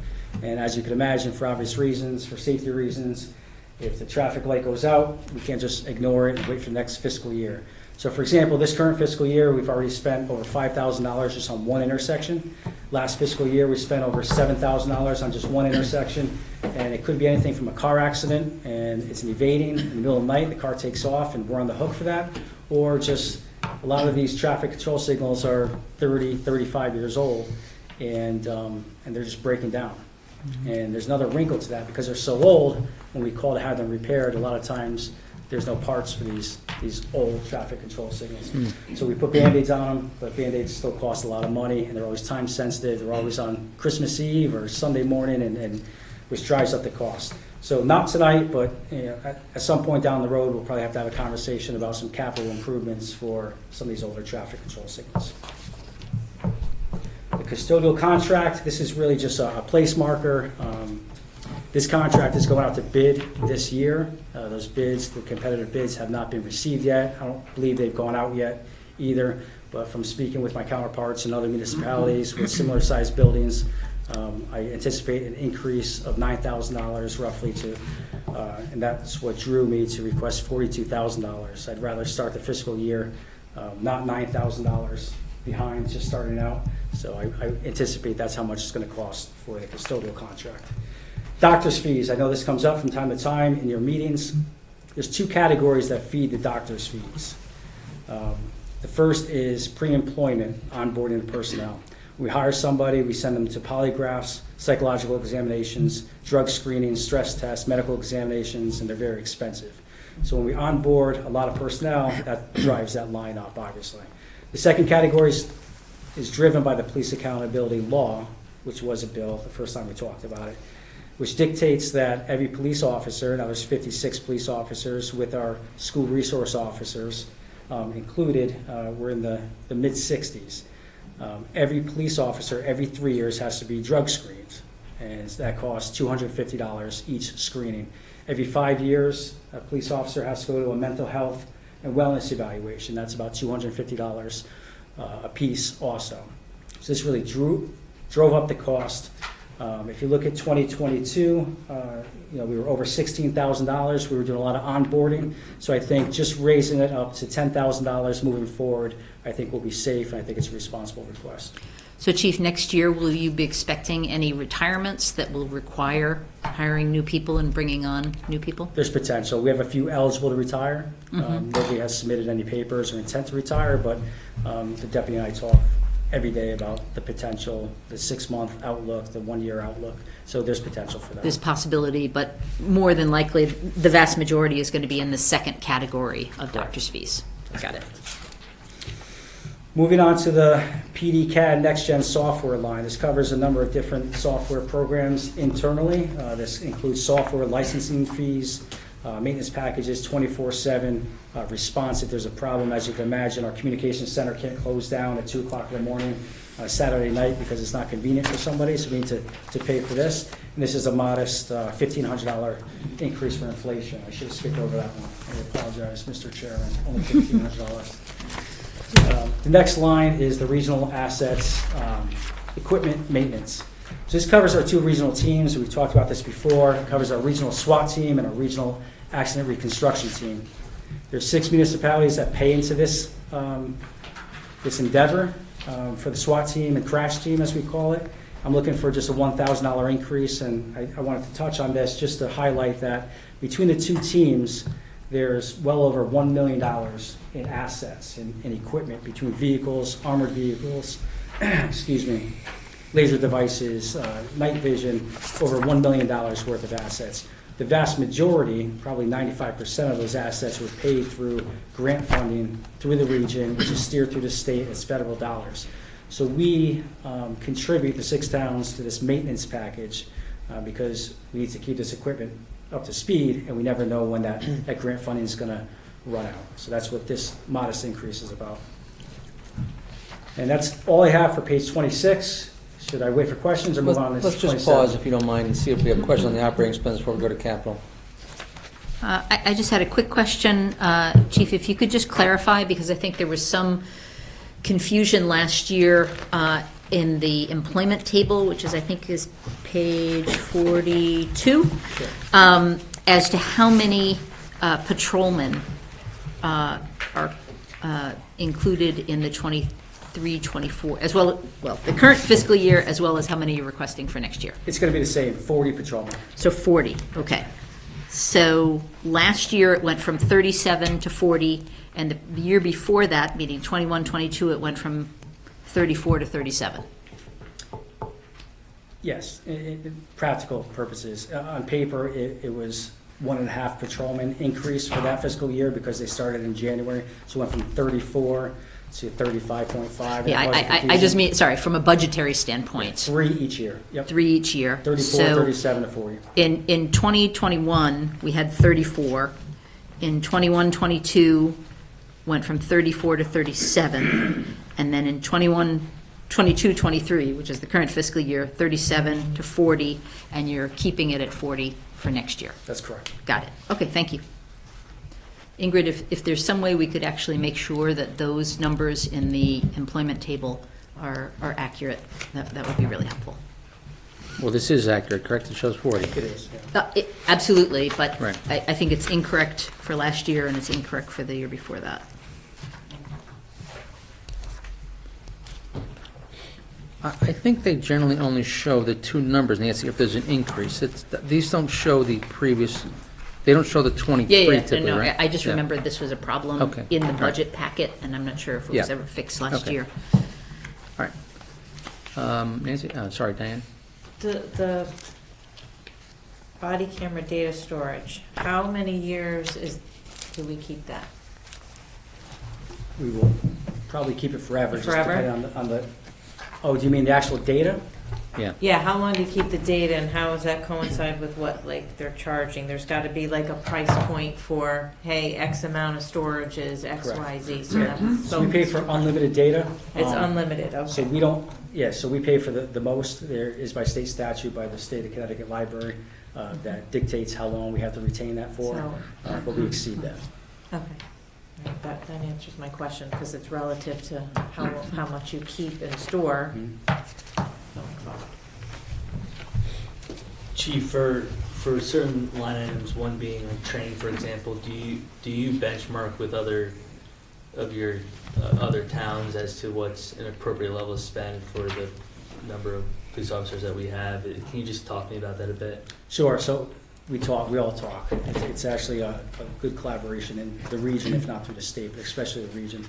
And as you can imagine, for obvious reasons, for safety reasons, if the traffic light goes out, we can't just ignore it and wait for the next fiscal year. So for example, this current fiscal year, we've already spent over $5,000 just on one intersection. Last fiscal year, we spent over $7,000 on just one intersection. And it could be anything from a car accident, and it's an evading in the middle of the night, the car takes off, and we're on the hook for that. Or just a lot of these traffic control signals are 30, 35 years old, and they're just breaking down. And there's another wrinkle to that, because they're so old, when we call to have them repaired, a lot of times there's no parts for these old traffic control signals. So we put Band-Aids on them, but Band-Aids still cost a lot of money, and they're always time sensitive. They're always on Christmas Eve or Sunday morning, and which drives up the cost. So not tonight, but at some point down the road, we'll probably have to have a conversation about some capital improvements for some of these older traffic control signals. The custodial contract, this is really just a place marker. This contract is going out to bid this year. Those bids, the competitive bids, have not been received yet. I don't believe they've gone out yet either, but from speaking with my counterparts in other municipalities with similar sized buildings, I anticipate an increase of $9,000 roughly to, and that's what drew me to request $42,000. I'd rather start the fiscal year not $9,000 behind, just starting out. So I anticipate that's how much it's going to cost for the custodial contract. Doctor's fees, I know this comes up from time to time in your meetings. There's two categories that feed the doctor's fees. The first is pre-employment onboarding of personnel. We hire somebody, we send them to polygraphs, psychological examinations, drug screening, stress tests, medical examinations, and they're very expensive. So when we onboard a lot of personnel, that drives that line up, obviously. The second category is driven by the police accountability law, which was a bill the first time we talked about it, which dictates that every police officer, now there's 56 police officers with our school resource officers included, we're in the mid-60s. Every police officer every 3 years has to be drug screened, and that costs $250 each screening. Every 5 years, a police officer has to go to a mental health and wellness evaluation. That's about $250 a piece also. So this really drove up the cost. If you look at 2022, we were over $16,000. We were doing a lot of onboarding. So I think just raising it up to $10,000 moving forward, I think will be safe, and I think it's a responsible request. So Chief, next year, will you be expecting any retirements that will require hiring new people and bringing on new people? There's potential. We have a few eligible to retire. Nobody has submitted any papers or intent to retire, but the deputy and I talk every day about the potential, the 6-month outlook, the 1-year outlook. So there's potential for that. There's possibility, but more than likely, the vast majority is going to be in the second category of doctor's fees. Got it. Moving on to the PD-CAD Next-Gen software line. This covers a number of different software programs internally. This includes software licensing fees, maintenance packages, 24/7 response if there's a problem. As you can imagine, our communications center can't close down at 2 o'clock in the morning Saturday night because it's not convenient for somebody, so we need to pay for this. And this is a modest $1,500 increase for inflation. I should have skipped over that one. I apologize, Mr. Chairman, only $1,500. The next line is the regional assets, equipment maintenance. So this covers our 2 regional teams. We've talked about this before. It covers our regional SWAT team and our regional accident reconstruction team. There's 6 municipalities that pay into this, this endeavor for the SWAT team and crash team, as we call it. I'm looking for just a $1,000 increase, and I wanted to touch on this just to highlight that between the 2 teams, there's well over $1 million in assets and equipment between vehicles, armored vehicles, excuse me, laser devices, night vision, over $1 million worth of assets. The vast majority, probably 95% of those assets were paid through grant funding through the region, which is steered through the state as federal dollars. So we contribute the 6 towns to this maintenance package because we need to keep this equipment up to speed, and we never know when that grant funding is going to run out. So that's what this modest increase is about. And that's all I have for page 26. Should I wait for questions or move on to 27? Let's just pause, if you don't mind, and see if we have questions on the operating expense before we go to capital. I just had a quick question, Chief, if you could just clarify, because I think there was some confusion last year in the employment table, which is, I think, is page 42, as to how many patrolmen are included in the 23-24, as well, the current fiscal year, as well as how many you're requesting for next year. It's going to be the same, 40 patrolmen. So 40, okay. So last year it went from 37 to 40, and the year before that, meaning 21-22, it went from 34 to 37. Yes, in practical purposes. On paper, it was 1.5 patrolmen increase for that fiscal year because they started in January. So it went from 34 to 35.5. Yeah, I just mean, sorry, from a budgetary standpoint. 3 each year. Yep. 3 each year. 34, so 37 to 40. In 2021, we had 34. In 21-22, went from 34 to 37. And then in 22-23, which is the current fiscal year, 37 to 40, and you're keeping it at 40 for next year. That's correct. Got it. Okay, thank you. Ingrid, if there's some way we could actually make sure that those numbers in the employment table are accurate, that would be really helpful. Well, this is accurate, correct? It shows 40. It is. Yeah. Absolutely, but Right. I think it's incorrect for last year, and it's incorrect for the year before that. I think they generally only show the 2 numbers, Nancy, if there's an increase. These don't show the previous, they don't show the 23 typically, no, right? I just Yeah. remembered this was a problem Okay. in the All right. budget packet, and I'm not sure if it was Yeah. ever fixed last Okay. year. All right. Nancy, sorry, Diane. The body camera data storage, how many years do we keep that? We will probably keep it forever. Forever? Just depending on the, oh, do you mean the actual data? Yeah. Yeah, how long do you keep the data, and how does that coincide with what, like, they're charging? There's got to be like a price point for, hey, X amount of storage is X, Correct. Y, Z. So that's, So we pay for unlimited data. it's Um, unlimited, So okay. we don't, yeah, so we pay for the most. There is by state statute, by the state of Connecticut Library, that dictates how long we have to retain that for, So- but we exceed that. Okay. Right, that answers my question, because it's relative to how much you keep and store. Chief, for certain line items, one being like training, for example, do you benchmark with other of your other towns as to what's an appropriate level of spend for the number of police officers that we have? Can you just talk to me about that a bit? Sure, so we all talk. It's actually a good collaboration in the region, if not through the state, but especially the region.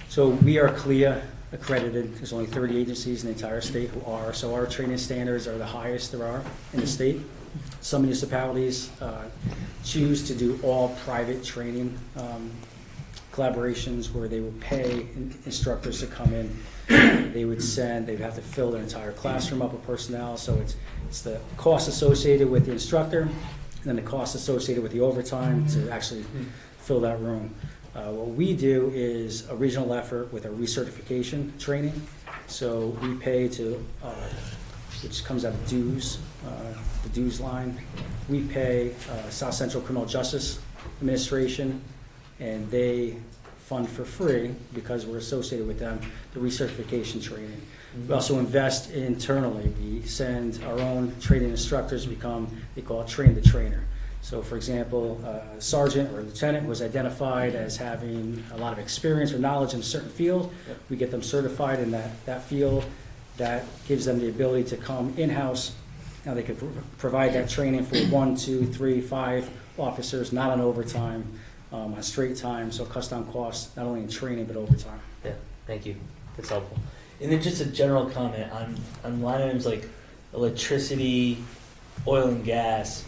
So we are CLIA accredited. There's only 30 agencies in the entire state who are. So our training standards are the highest there are in the state. Some municipalities choose to do all private training collaborations where they would pay instructors to come in. They'd have to fill their entire classroom up with personnel. So it's the cost associated with the instructor, and then the cost associated with the overtime to actually fill that room. What we do is a regional effort with a recertification training, So we pay to, which comes out of dues, the dues line. We pay South Central Criminal Justice Administration, and they fund for free, because we're associated with them, the recertification training. We also invest internally. We send our own training instructors to become, they call it train the trainer. So for example, a sergeant or a lieutenant was identified as having a lot of experience or knowledge in a certain field. We get them certified in that field. That gives them the ability to come in-house. Now they could provide that training for 1, 2, 3, 5 officers, not on overtime, on straight time, so cuts down costs, not only in training, but overtime. Yeah, thank you. That's helpful. And then just a general comment on line items like electricity, oil and gas.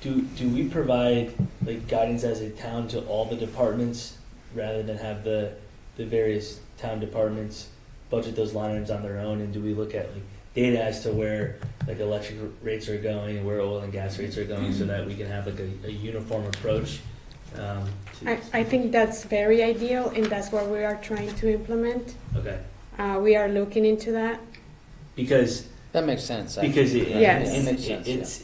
Do we provide like guidance as a town to all the departments rather than have the various town departments budget those line items on their own? And do we look at like data as to where like electric rates are going and where oil and gas rates are going, so that we can have like a uniform approach? I think that's very ideal, and that's what we are trying to implement. Okay. We are looking into that. Because That makes sense. because Yes.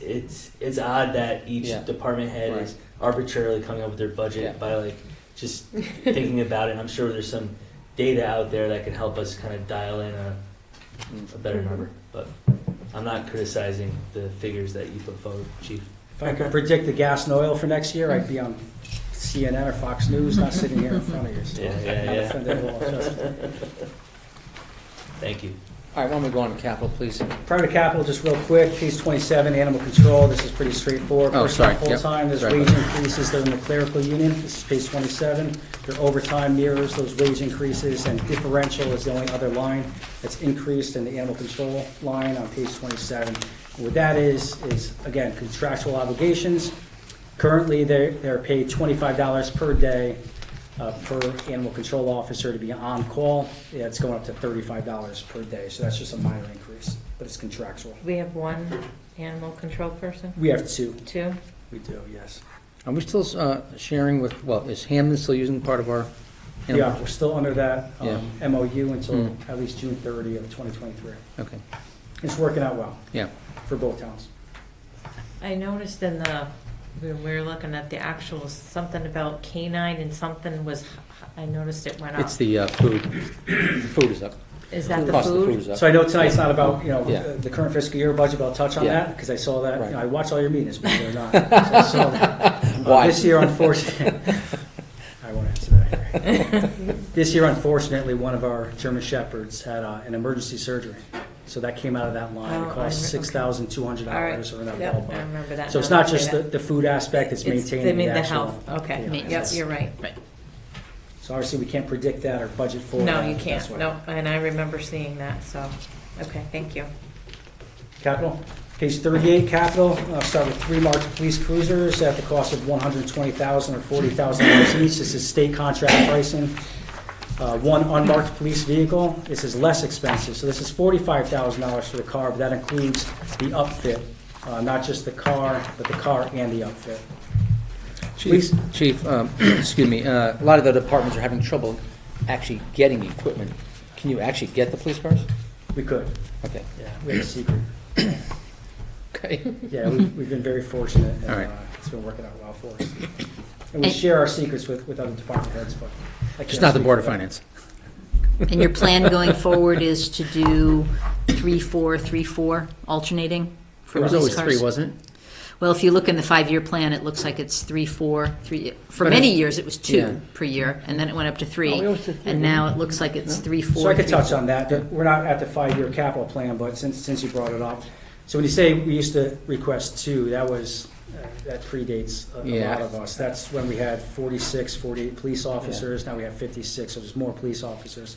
it's odd that each Yeah. department head Right. is arbitrarily coming up with their budget Yeah. by like just thinking about it. I'm sure there's some data out there that can help us kind of dial in a better number. But I'm not criticizing the figures that you put forward, Chief. If I could predict the gas and oil for next year, I'd be on CNN or Fox News, not sitting here in front of you. So Yeah, I'm not offended at all. Trust me. Thank you. All right, why don't we go on to capital, please? Prior to capital, just real quick, page 27, animal control, this is pretty straightforward. Oh, sorry, Personnel yep. full-time, there's Sorry wage about that. increases, they're in the clerical union, this is page 27. Their overtime mirrors those wage increases, and differential is the only other line that's increased in the animal control line on page 27. And what that is again, contractual obligations. Currently, they're paid $25 per day per animal control officer to be on call. Yeah, it's going up to $35 per day, so that's just a minor increase, but it's contractual. We have one animal control person? We have 2. 2? We do, yes. Are we still sharing with, well, is Hamden still using part of our? Yeah, we're still under that Yeah. MOU until Mm. at least June 30 of 2023. Okay, It's working out well yeah. for both towns. I noticed when we were looking at the actual, something about canine and something was, I noticed it went up. It's the food. Food is up. Is that the Cost of food? is up. So I know tonight's not about, Yeah. the current fiscal year budget, but I'll touch on Yeah. that, because I saw that, Right. I watch all your meetings, believe it or not. So I saw that. Why? This year, unfortunately, I won't answer that here. This year, unfortunately, one of our German Shepherds had an emergency surgery. So that came out of that line. Oh, It cost okay. $6,200 or in that Yep, I ballpark. remember that. So it's now not that you just say the food aspect, it's that. maintaining They mean the actual. health, okay, Yeah, yep, yes. you're right. So obviously, we can't predict that or budget for that. No, you but can't, that's why. no, and I remember seeing that, so, okay, thank you. Capital, page 38, capital, I'll start with 3 marked police cruisers at the cost of $120,000 or $40,000 each. This is state contract pricing. 1 unmarked police vehicle, this is less expensive, so this is $45,000 for the car, but that includes the upfit, not just the car, but the car and the upfit. Chief, excuse me, a lot of the departments are having trouble actually getting equipment. Can you actually get the police cars? We could, Okay. yeah, we have a secret. Okay. Yeah, we've been very fortunate, All right. and it's been working out well for us. And we share our secrets with other department heads, but I Just can't not the speak Board of for them. Finance. And your plan going forward is to do 3-4, 3-4 alternating for It was police always cars? 3, wasn't it? Well, if you look in the 5-year plan, it looks like it's 3-4, 3. For But many it- years, it was 2 Yeah. per year, and then it went up to 3. Oh, we always did 3, And now it looks like it's 3-4. So I could touch 3-4. on that. We're not at the 5-year capital plan, but since you brought it up. So when you say we used to request 2, that predates a Yeah. lot of us. That's when we had 46, 48 police officers. Now we have 56, so there's more police officers.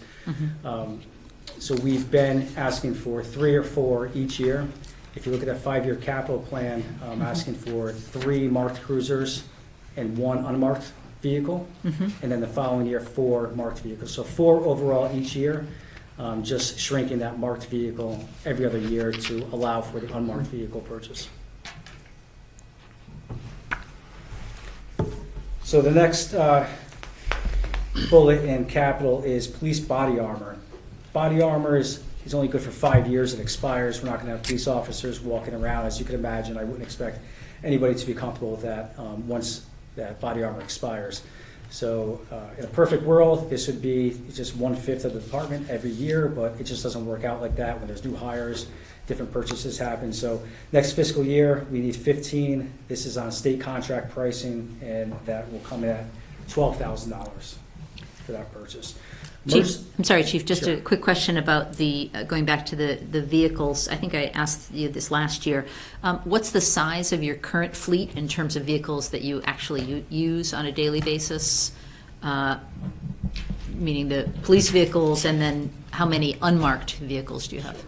So we've been asking for 3 or 4 each year. If you look at that 5-year capital plan, asking for 3 marked cruisers and 1 unmarked vehicle. And then the following year, 4 marked vehicles. So 4 overall each year, just shrinking that marked vehicle every other year to allow for the unmarked vehicle purchase. So the next bullet in capital is police body armor. Body armor is is only good for 5 years. It expires. We're not going to have police officers walking around. As you can imagine, I wouldn't expect anybody to be comfortable with that once that body armor expires. So in a perfect world, this would be just 1/5 of the department every year, but it just doesn't work out like that. When there's new hires, different purchases happen. So next fiscal year, we need 15. This is on state contract pricing, and that will come in at $12,000 for that purchase. Chief, I'm sorry, Chief, just Sure. a quick question about the, going back to the vehicles. I think I asked you this last year. What's the size of your current fleet in terms of vehicles that you actually use on a daily basis? Meaning the police vehicles, and then how many unmarked vehicles do you have?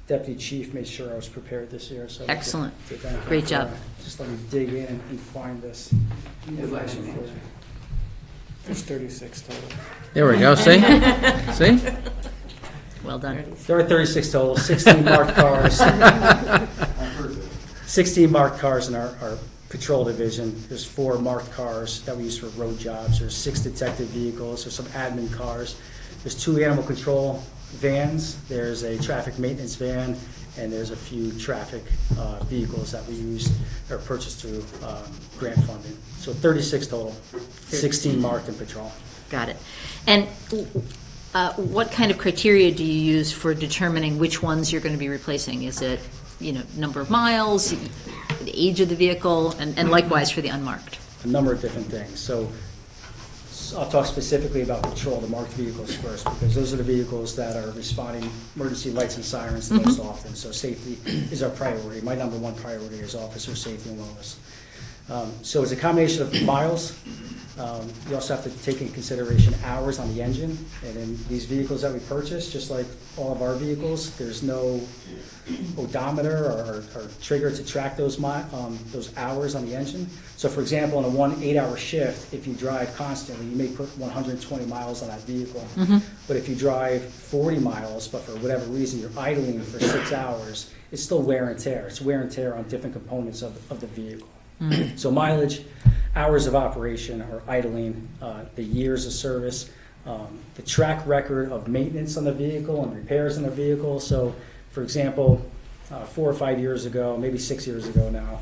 Deputy Chief made sure I was prepared this year. So Excellent. to thank him Great for job. that. Just let me dig in and find this. There's 36 total. There we go, see? See? Well done. There are 36 total, 16 marked cars. 16 marked cars in our patrol division. There's 4 marked cars that we use for road jobs. There's 6 detective vehicles. There's some admin cars. There's 2 animal control vans. There's a traffic maintenance van, and there's a few traffic vehicles that we use or purchased through grant funding. So 36 total, 16 marked in patrol. Got it. And what kind of criteria do you use for determining which ones you're going to be replacing? Is it, number of miles, the age of the vehicle, and likewise for the unmarked? A number of different things. So I'll talk specifically about patrol, the marked vehicles first, because those are the vehicles that are responding emergency lights and sirens the most often. So safety is our priority. My number 1 priority is officer safety and wellness. So it's a combination of miles. You also have to take into consideration hours on the engine. And in these vehicles that we purchase, just like all of our vehicles, there's no odometer or trigger to track those hours on the engine. So for example, in a 1 8-hour shift, if you drive constantly, you may put 120 miles on that vehicle. But if you drive 40 miles, but for whatever reason you're idling for 6 hours, it's still wear and tear. It's wear and tear on different components of the vehicle. So mileage, hours of operation or idling, the years of service, the track record of maintenance on the vehicle and repairs on the vehicle. So for example, 4 or 5 years ago, maybe 6 years ago now,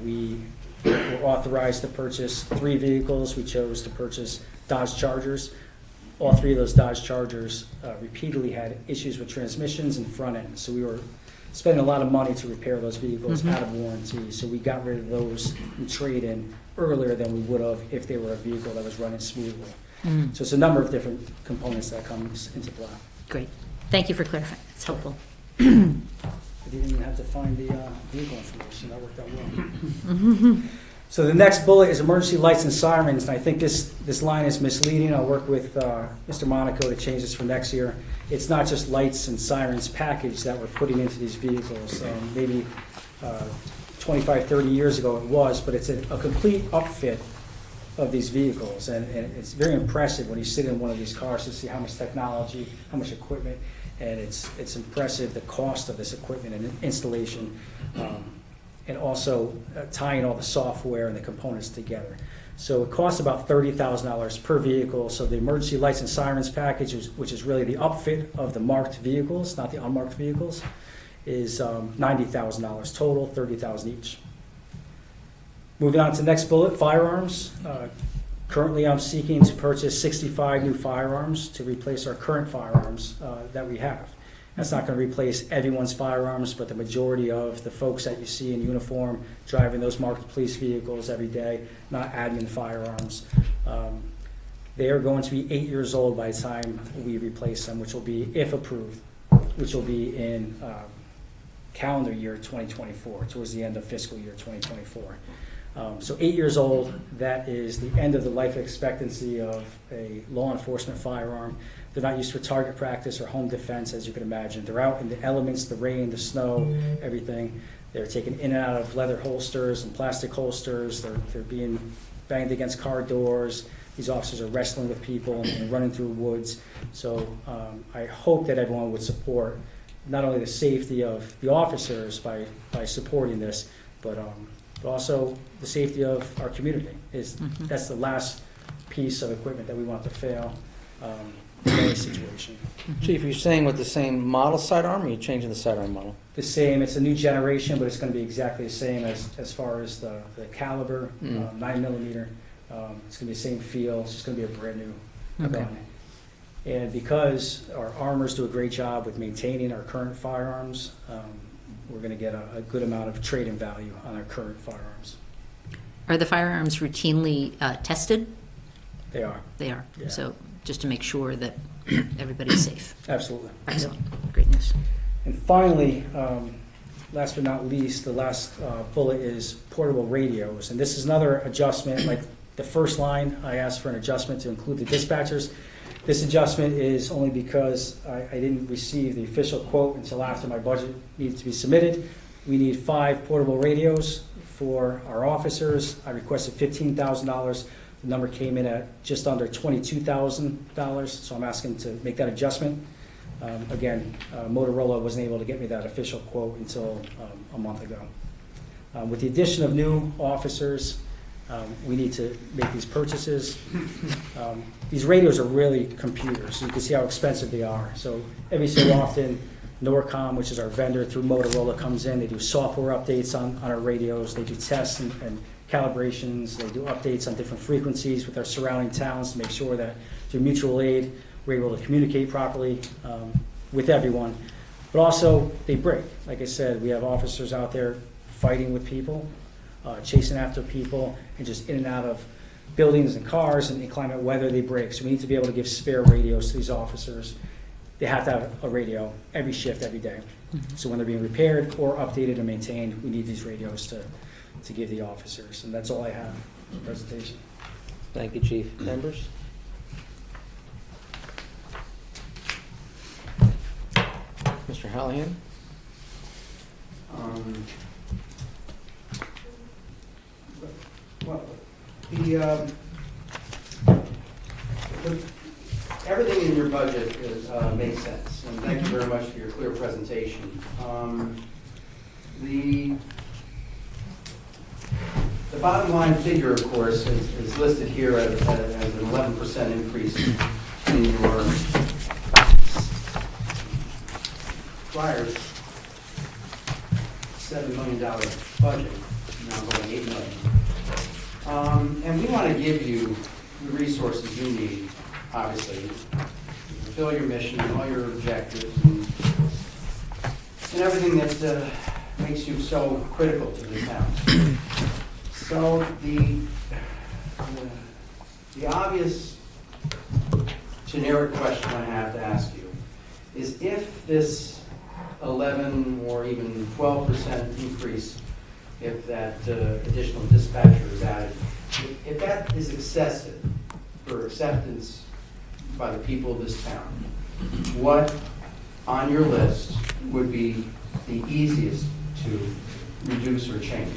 we were authorized to purchase 3 vehicles. We chose to purchase Dodge Chargers. All 3 of those Dodge Chargers repeatedly had issues with transmissions and front end. So we were spending a lot of money to repair those vehicles out of warranty. So we got rid of those and trade-in earlier than we would have if they were a vehicle that was running smoothly. So it's a number of different components that comes into play. Great. Thank you for clarifying. It's helpful. I didn't even have to find the vehicle information. That worked out well. So the next bullet is emergency lights and sirens, and I think this line is misleading. I'll work with Mr. Monaco to change this for next year. It's not just lights and sirens package that we're putting into these vehicles. Maybe 25, 30 years ago it was, but it's a complete upfit of these vehicles, and it's very impressive when you sit in one of these cars to see how much technology, how much equipment, and it's impressive the cost of this equipment and installation. And also tying all the software and the components together. So it costs about $30,000 per vehicle. So the emergency lights and sirens package, which is really the upfit of the marked vehicles, not the unmarked vehicles, is $90,000 total, $30,000 each. Moving on to the next bullet, firearms. Currently I'm seeking to purchase 65 new firearms to replace our current firearms that we have. That's not going to replace everyone's firearms, but the majority of the folks that you see in uniform driving those marked police vehicles every day, not adding firearms. They are going to be 8 years old by the time we replace them, which will be, if approved, which will be in calendar year 2024, towards the end of fiscal year 2024. So 8 years old, that is the end of the life expectancy of a law enforcement firearm. They're not used for target practice or home defense, as you can imagine. They're out in the elements, the rain, the snow, everything. They're taken in and out of leather holsters and plastic holsters. They're being banged against car doors. These officers are wrestling with people and running through woods. So I hope that everyone would support not only the safety of the officers by supporting this, but also the safety of our community. That's the last piece of equipment that we want to fail. in any situation. Chief, are you staying with the same model sidearm, or are you changing the sidearm model? The same, it's a new generation, but it's going to be exactly the same as far as the caliber, 9 millimeter. It's going to be the same feel, it's just going to be a brand new Okay. gun. And because our armors do a great job with maintaining our current firearms, we're going to get a good amount of trade-in value on our current firearms. Are the firearms routinely tested? They are, They are. Yeah. So just to make sure that everybody's safe. absolutely. Excellent. Great news. And finally, last but not least, the last bullet is portable radios. And this is another adjustment, like the first line, I asked for an adjustment to include the dispatchers. This adjustment is only because I didn't receive the official quote until after my budget needed to be submitted. We need 5 portable radios for our officers. I requested $15,000. The number came in at just under $22,000, so I'm asking to make that adjustment. Again, Motorola wasn't able to get me that official quote until a month ago. With the addition of new officers, we need to make these purchases. These radios are really computers, so you can see how expensive they are. So every so often, Norcom, which is our vendor through Motorola, comes in. They do software updates on our radios. They do tests and calibrations. They do updates on different frequencies with our surrounding towns to make sure that through mutual aid, we're able to communicate properly with everyone. But also, they break. Like I said, we have officers out there fighting with people, chasing after people, and just in and out of buildings and cars and inclement weather, they break. So we need to be able to give spare radios to these officers. They have to have a radio every shift, every day. So when they're being repaired or updated and maintained, we need these radios to give the officers. And that's all I have for the presentation. Thank you, Chief. Members? Mr. Hallahan? Well, everything in your budget makes sense, and thank you very much for your clear presentation. The bottom line figure, of course, is listed here as an 11% increase in your prior $7 million budget, now going $8 million. And we want to give you the resources you need, obviously, to fulfill your mission and all your objectives and everything that makes you so critical to the town. So the obvious generic question I have to ask you is, if this 11 or even 12% increase, if that additional dispatcher is added, if that is excessive for acceptance by the people of this town, what on your list would be the easiest to reduce or change?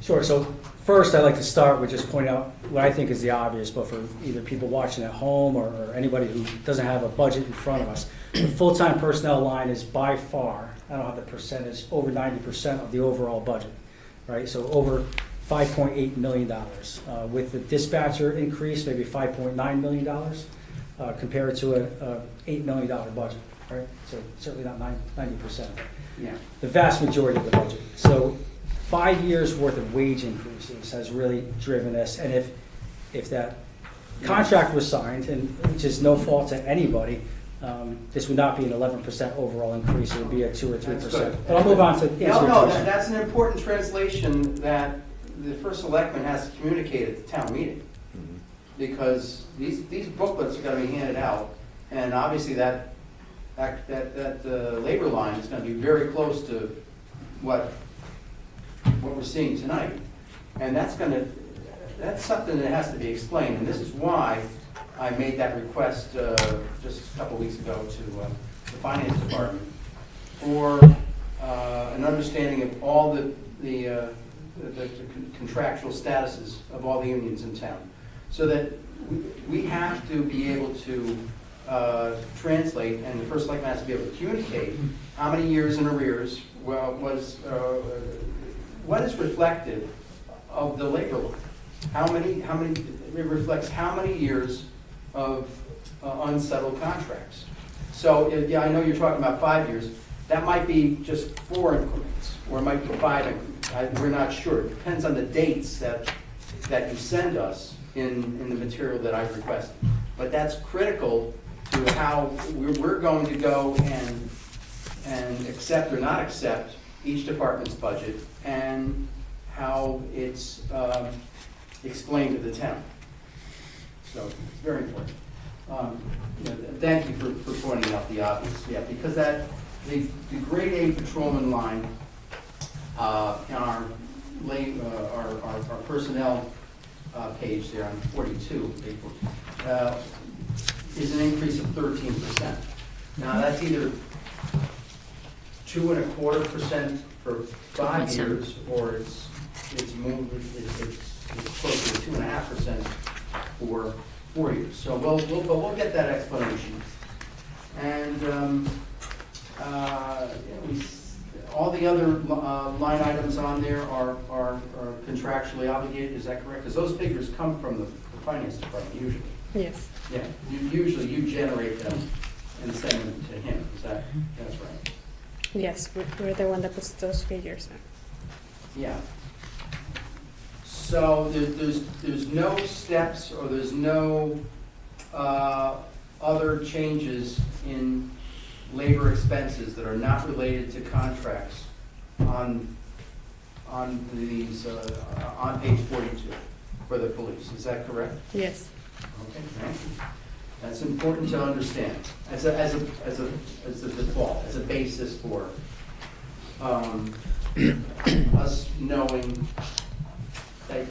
Sure. So first, I'd like to start with just pointing out what I think is the obvious, but for either people watching at home or anybody who doesn't have a budget in front of us, the full-time personnel line is by far, I don't have the percentage, over 90% of the overall budget, right? So over $5.8 million. With the dispatcher increase, maybe $5.9 million compared to a $8 million budget, right? So certainly not 90%. Yeah. The vast majority of the budget. So 5 years worth of wage increases has really driven this. And if that contract was signed, and which is no fault to anybody, this would not be an 11% overall increase. It would be a 2 or 3%. But I'll move on to answer your question. That's an important translation that the first selectman has to communicate at the town meeting, because these booklets are going to be handed out, and obviously that labor line is going to be very close to what we're seeing tonight, and that's something that has to be explained, and this is why I made that request just a couple weeks ago to the finance department for an understanding of all the contractual statuses of all the unions in town, so that we have to be able to translate, and the first selectman has to be able to communicate how many years in arrears what is reflective of the labor line. How many it reflects how many years of unsettled contracts. So, yeah, I know you're talking about 5 years. That might be just 4 increments, or it might be 5 increments. We're not sure. It depends on the dates that you send us in the material that I've requested. But that's critical to how we're going to go and accept or not accept each department's budget and how it's explained to the town. So it's very important. Thank you for pointing out the obvious. Yeah, because the grade A patrolman line in our personnel page there on 42 is an increase of 13%. Now that's either 2.25% for 5 years, or it's closer to 2.5% for 4 years. So we'll get that explanation. And all the other line items on there are contractually obligated. Is that correct? Because those figures come from the finance department usually. Yes. Yeah. Usually you generate them and send them to him. That's right? Yes, we're the one that puts those figures in. Yeah. So there's no steps, or there's no other changes in labor expenses that are not related to contracts on these on page 42 for the police. Is that correct? Yes. Okay, thank you. That's important to understand as a default, as a basis for us knowing that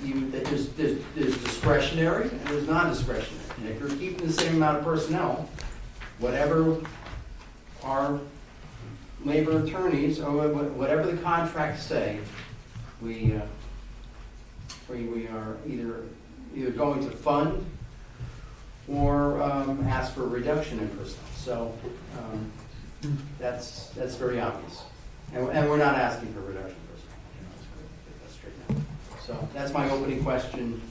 there's discretionary and there's non-discretionary. And if you're keeping the same amount of personnel, whatever our labor attorneys or whatever the contracts say, we are either going to fund or ask for a reduction in personnel. So that's very obvious. And we're not asking for a reduction in personnel. Let's get that straight now. So that's my opening question.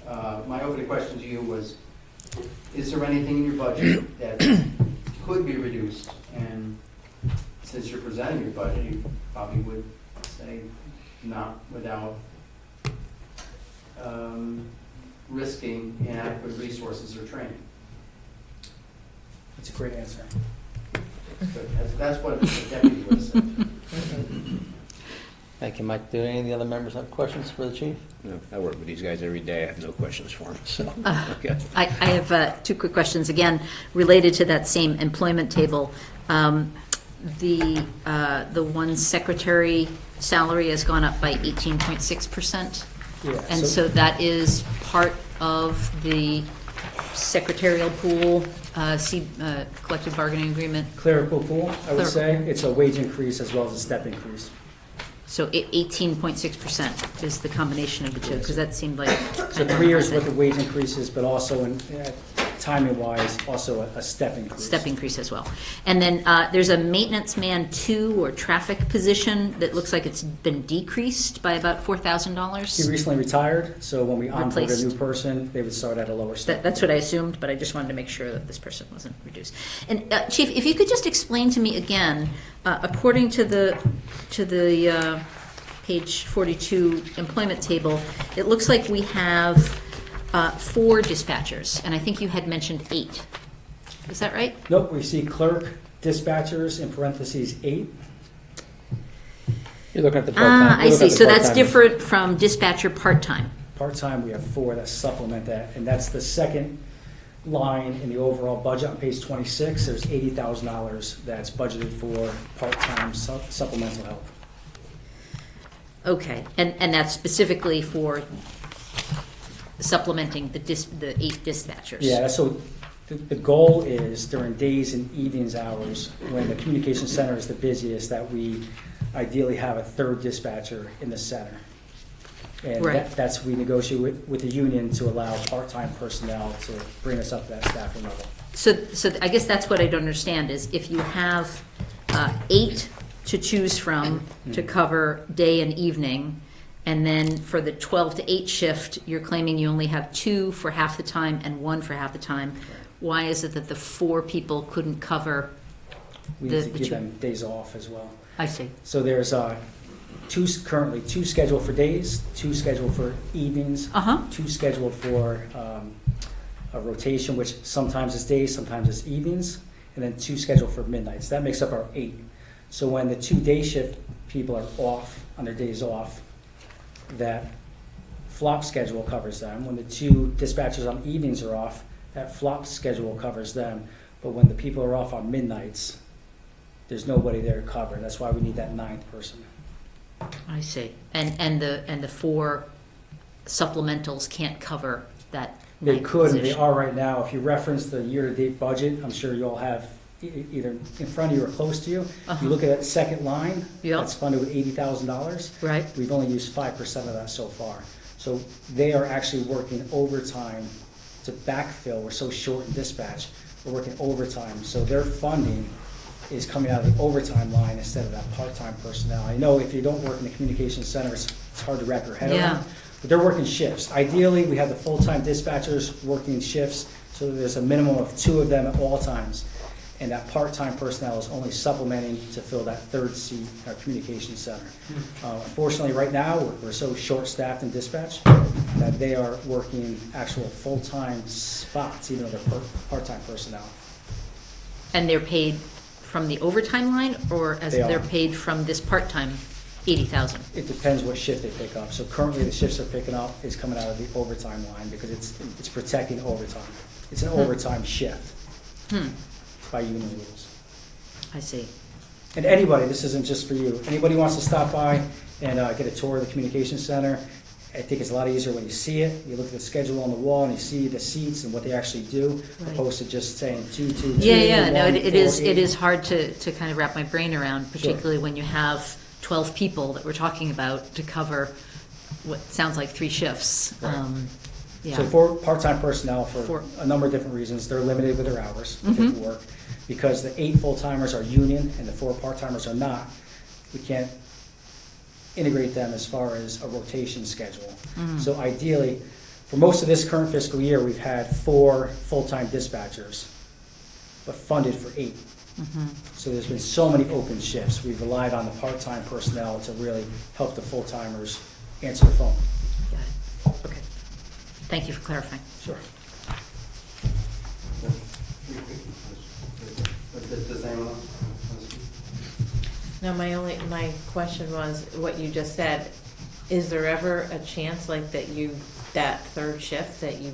My opening question to you was, is there anything in your budget that could be reduced? And since you're presenting your budget, you probably would say not without risking inadequate resources or training. That's a great answer. Good. That's what the deputy would have said. Thank you, Mike. Do any of the other members have questions for the chief? No, I work with these guys every day. I have no questions for them, so. Okay. I have 2 quick questions, again, related to that same employment table. The one secretary salary has gone up by 18.6%. Yeah, And so that is part of the secretarial pool, collective bargaining agreement. Clerical pool, I would Clerical say. pool. It's a wage increase as well as a step increase. So 18.6% is the combination of the two, because that seemed like So kind of 3 years harmonizing. worth of wage increases, but also timing-wise, also a step increase. Step increase as well. And then there's a maintenance man 2 or traffic position that looks like it's been decreased by about He $4,000. recently retired, so when we onboard a Replaced. new person, they would start at a lower step. That's what I assumed, but I just wanted to make sure that this person wasn't reduced. And Chief, if you could just explain to me again, according to the page 42 employment table, it looks like we have 4 dispatchers, and I think you had mentioned 8. Is that right? Nope, we see clerk, dispatchers, in parentheses, 8. You're looking at the part-time. I see. So that's different from dispatcher part-time. Part-time, we have 4 that supplement that, and that's the second line in the overall budget on page 26. There's $80,000 that's budgeted for part-time supplemental help. Okay, and that's specifically for supplementing the 8 dispatchers? Yeah, so the goal is during days and evenings hours, when the communication center is the busiest, that we ideally have a 3rd dispatcher in the center. And Right. that's, we negotiate with the union to allow part-time personnel to bring us up to that staffing level. So I guess that's what I don't understand, is if you have 8 to choose from to cover day and evening, and then for the 12 to 8 shift, you're claiming you only have 2 for half the time and 1 for half the time. why is it that the 4 people couldn't cover? We The- need to the give two- them days off as well. I see. So there's currently 2 scheduled for days, 2 scheduled for evenings, Uh-huh. 2 scheduled for a rotation, which sometimes is days, sometimes it's evenings, and then 2 scheduled for midnights. That makes up our 8. So when the 2 day shift people are off, on their days off, that flop schedule covers them. When the 2 dispatchers on evenings are off, that flop schedule covers them. But when the people are off on midnights, there's nobody there to cover. That's why we need that 9th person. I see. And the 4 supplementals can't cover that They ninth could, and they position. are right now. If you reference the year-to-date budget, I'm sure you all have either in front of you or close to you. Uh-huh. You look at that second line, Yep. that's funded with $80,000. Right. We've only used 5% of that so far. So they are actually working overtime to backfill. We're so short in dispatch. We're working overtime. So their funding is coming out of the overtime line instead of that part-time personnel. I know if you don't work in the communications center, it's hard to wrap your head Yeah. around. But they're working shifts. Ideally, we have the full-time dispatchers working shifts, so there's a minimum of 2 of them at all times. And that part-time personnel is only supplementing to fill that 3rd seat in our communications center. Unfortunately, right now, we're so short-staffed in dispatch that they are working actual full-time spots, even though they're part-time personnel. And they're paid from the overtime line, or as They are. they're paid from this part-time 80,000? It depends what shift they pick up. So currently, the shifts they're picking up is coming out of the overtime line because it's protecting overtime. It's an overtime shift by union rules. I see. And anybody, this isn't just for you, anybody who wants to stop by and get a tour of the communications center, I think it's a lot easier when you see it. You look at the schedule on the wall and you see the seats and what they actually do, Right. opposed to just saying 2, 2, 2. Yeah, no, 1, it 4, is, 8. it is hard to kind of wrap my brain around, particularly when you have 12 people that we're talking about to cover what sounds like 3 shifts. Right. Yeah. So for part-time personnel, for For- a number of different reasons, they're limited with their hours that they can work. Because the 8 full-timers are union and the 4 part-timers are not, we can't integrate them as far as a rotation schedule. So ideally, for most of this current fiscal year, we've had 4 full-time dispatchers, but funded for 8. So there's been so many open shifts. We've relied on the part-time personnel to really help the full-timers answer the phone. Got it. Okay. Thank you for clarifying. Sure. Does anyone else? No, my question was, what you just said, is there ever a chance like that 3rd shift, that you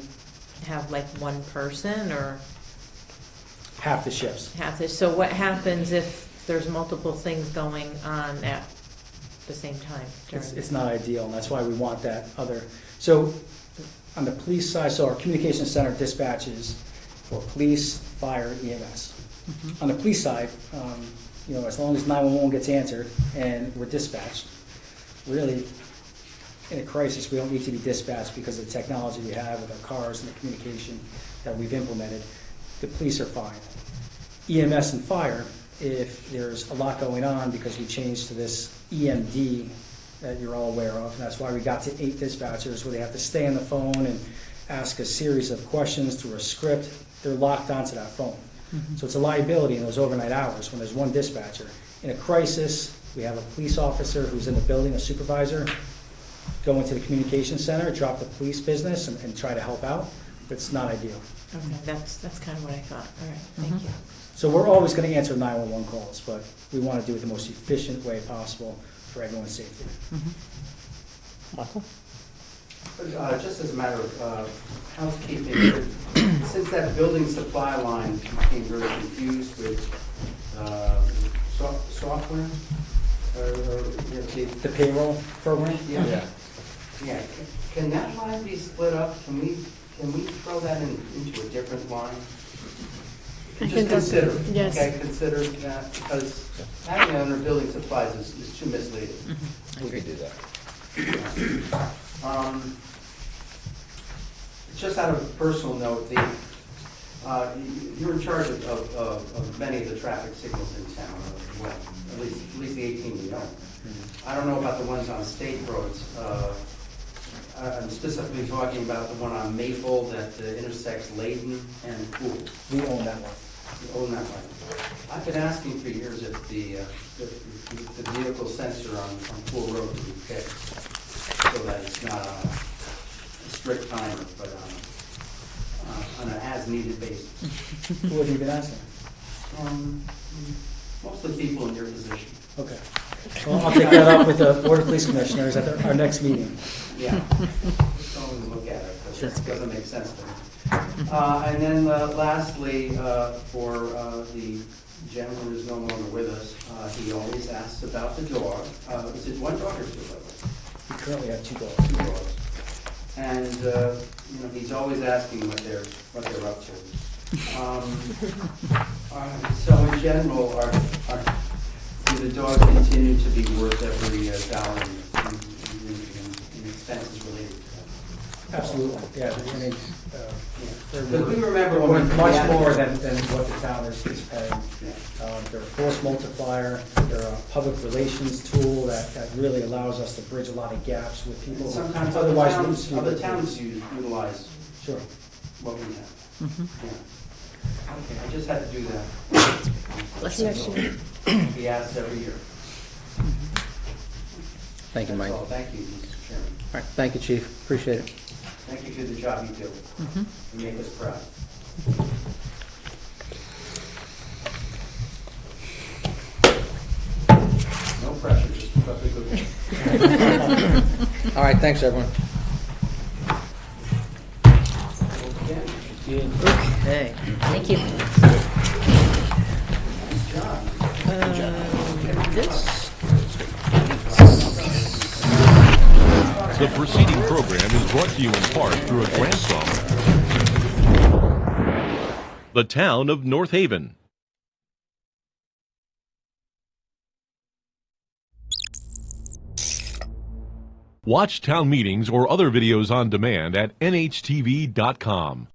have like 1 person or Half the shifts. half this? So what happens if there's multiple things going on at the same time? It's not ideal, and that's why we want that other. So on the police side, so our communications center dispatches for police, fire, EMS. On the police side, as long as 911 gets answered and we're dispatched, really, in a crisis, we don't need to be dispatched because of the technology we have with our cars and the communication that we've implemented. The police are fine. EMS and fire, if there's a lot going on because we changed to this EMD that you're all aware of, and that's why we got to 8 dispatchers where they have to stay on the phone and ask a series of questions through a script. They're locked onto that phone. So it's a liability in those overnight hours when there's 1 dispatcher. In a crisis, we have a police officer who's in the building, a supervisor, go into the communications center, drop the police business and try to help out. But it's not ideal. Okay, that's kind of what I thought. All right, thank you. So we're always going to answer 911 calls, but we want to do it the most efficient way possible for everyone's safety. Michael? Just as a matter of housekeeping, since that building supply line became very confused with software, The payroll program? yeah. Can that line be split up? Can we throw that into a different line? I Just can consider, talk- yes. okay, consider that, because having it under building supplies is too misleading. We could do that. Just out of a personal note, you're in charge of many of the traffic signals in town, well, at least the 18 we know. I don't know about the ones on state roads. I'm specifically talking about the one on Maple that intersects Layden and Pool. We own that one. You own that one. I've been asking for years if the vehicle sensor on Pool Road can be fixed so that it's not on a strict timer, but on an as-needed basis. Who have you been asking? Mostly people in your position. Okay. Well, I'll take that up with the Board of Police Commissioners at our next meeting. Yeah. Just go and look at it, because it doesn't make sense to me. And then lastly, for the gentleman who's no longer with us, he always asks about the dog. Is it one dog or two, by the way? We currently have 2 dogs. 2 dogs. And, he's always asking what they're up to. So in general, do the dogs continue to be worth every dollar in expenses related to them? Absolutely, yeah. I mean, Because we remember they're when worth we much had- more than what the town is paying. Yeah. They're a force multiplier, they're a public relations tool that really allows us to bridge a lot of gaps with people. who Sometimes otherwise other wouldn't towns, speak other with towns police. utilize Sure. what we have. Mhm. Yeah. Okay, I just had to do that. Bless you. Bless you. He asks every year. Thank you, Mike. That's All all. Thank you, Mr. Chairman. right, thank you, Chief. Appreciate it. Thank you for the job you do. Mhm. You make us proud. No pressure, just keep up the good work. All right, thanks, everyone. Okay. Okay, thank you. Nice job. The preceding program is brought to you in part through a grant from the town of North Haven. Watch town meetings or other videos on demand at nhtv.com.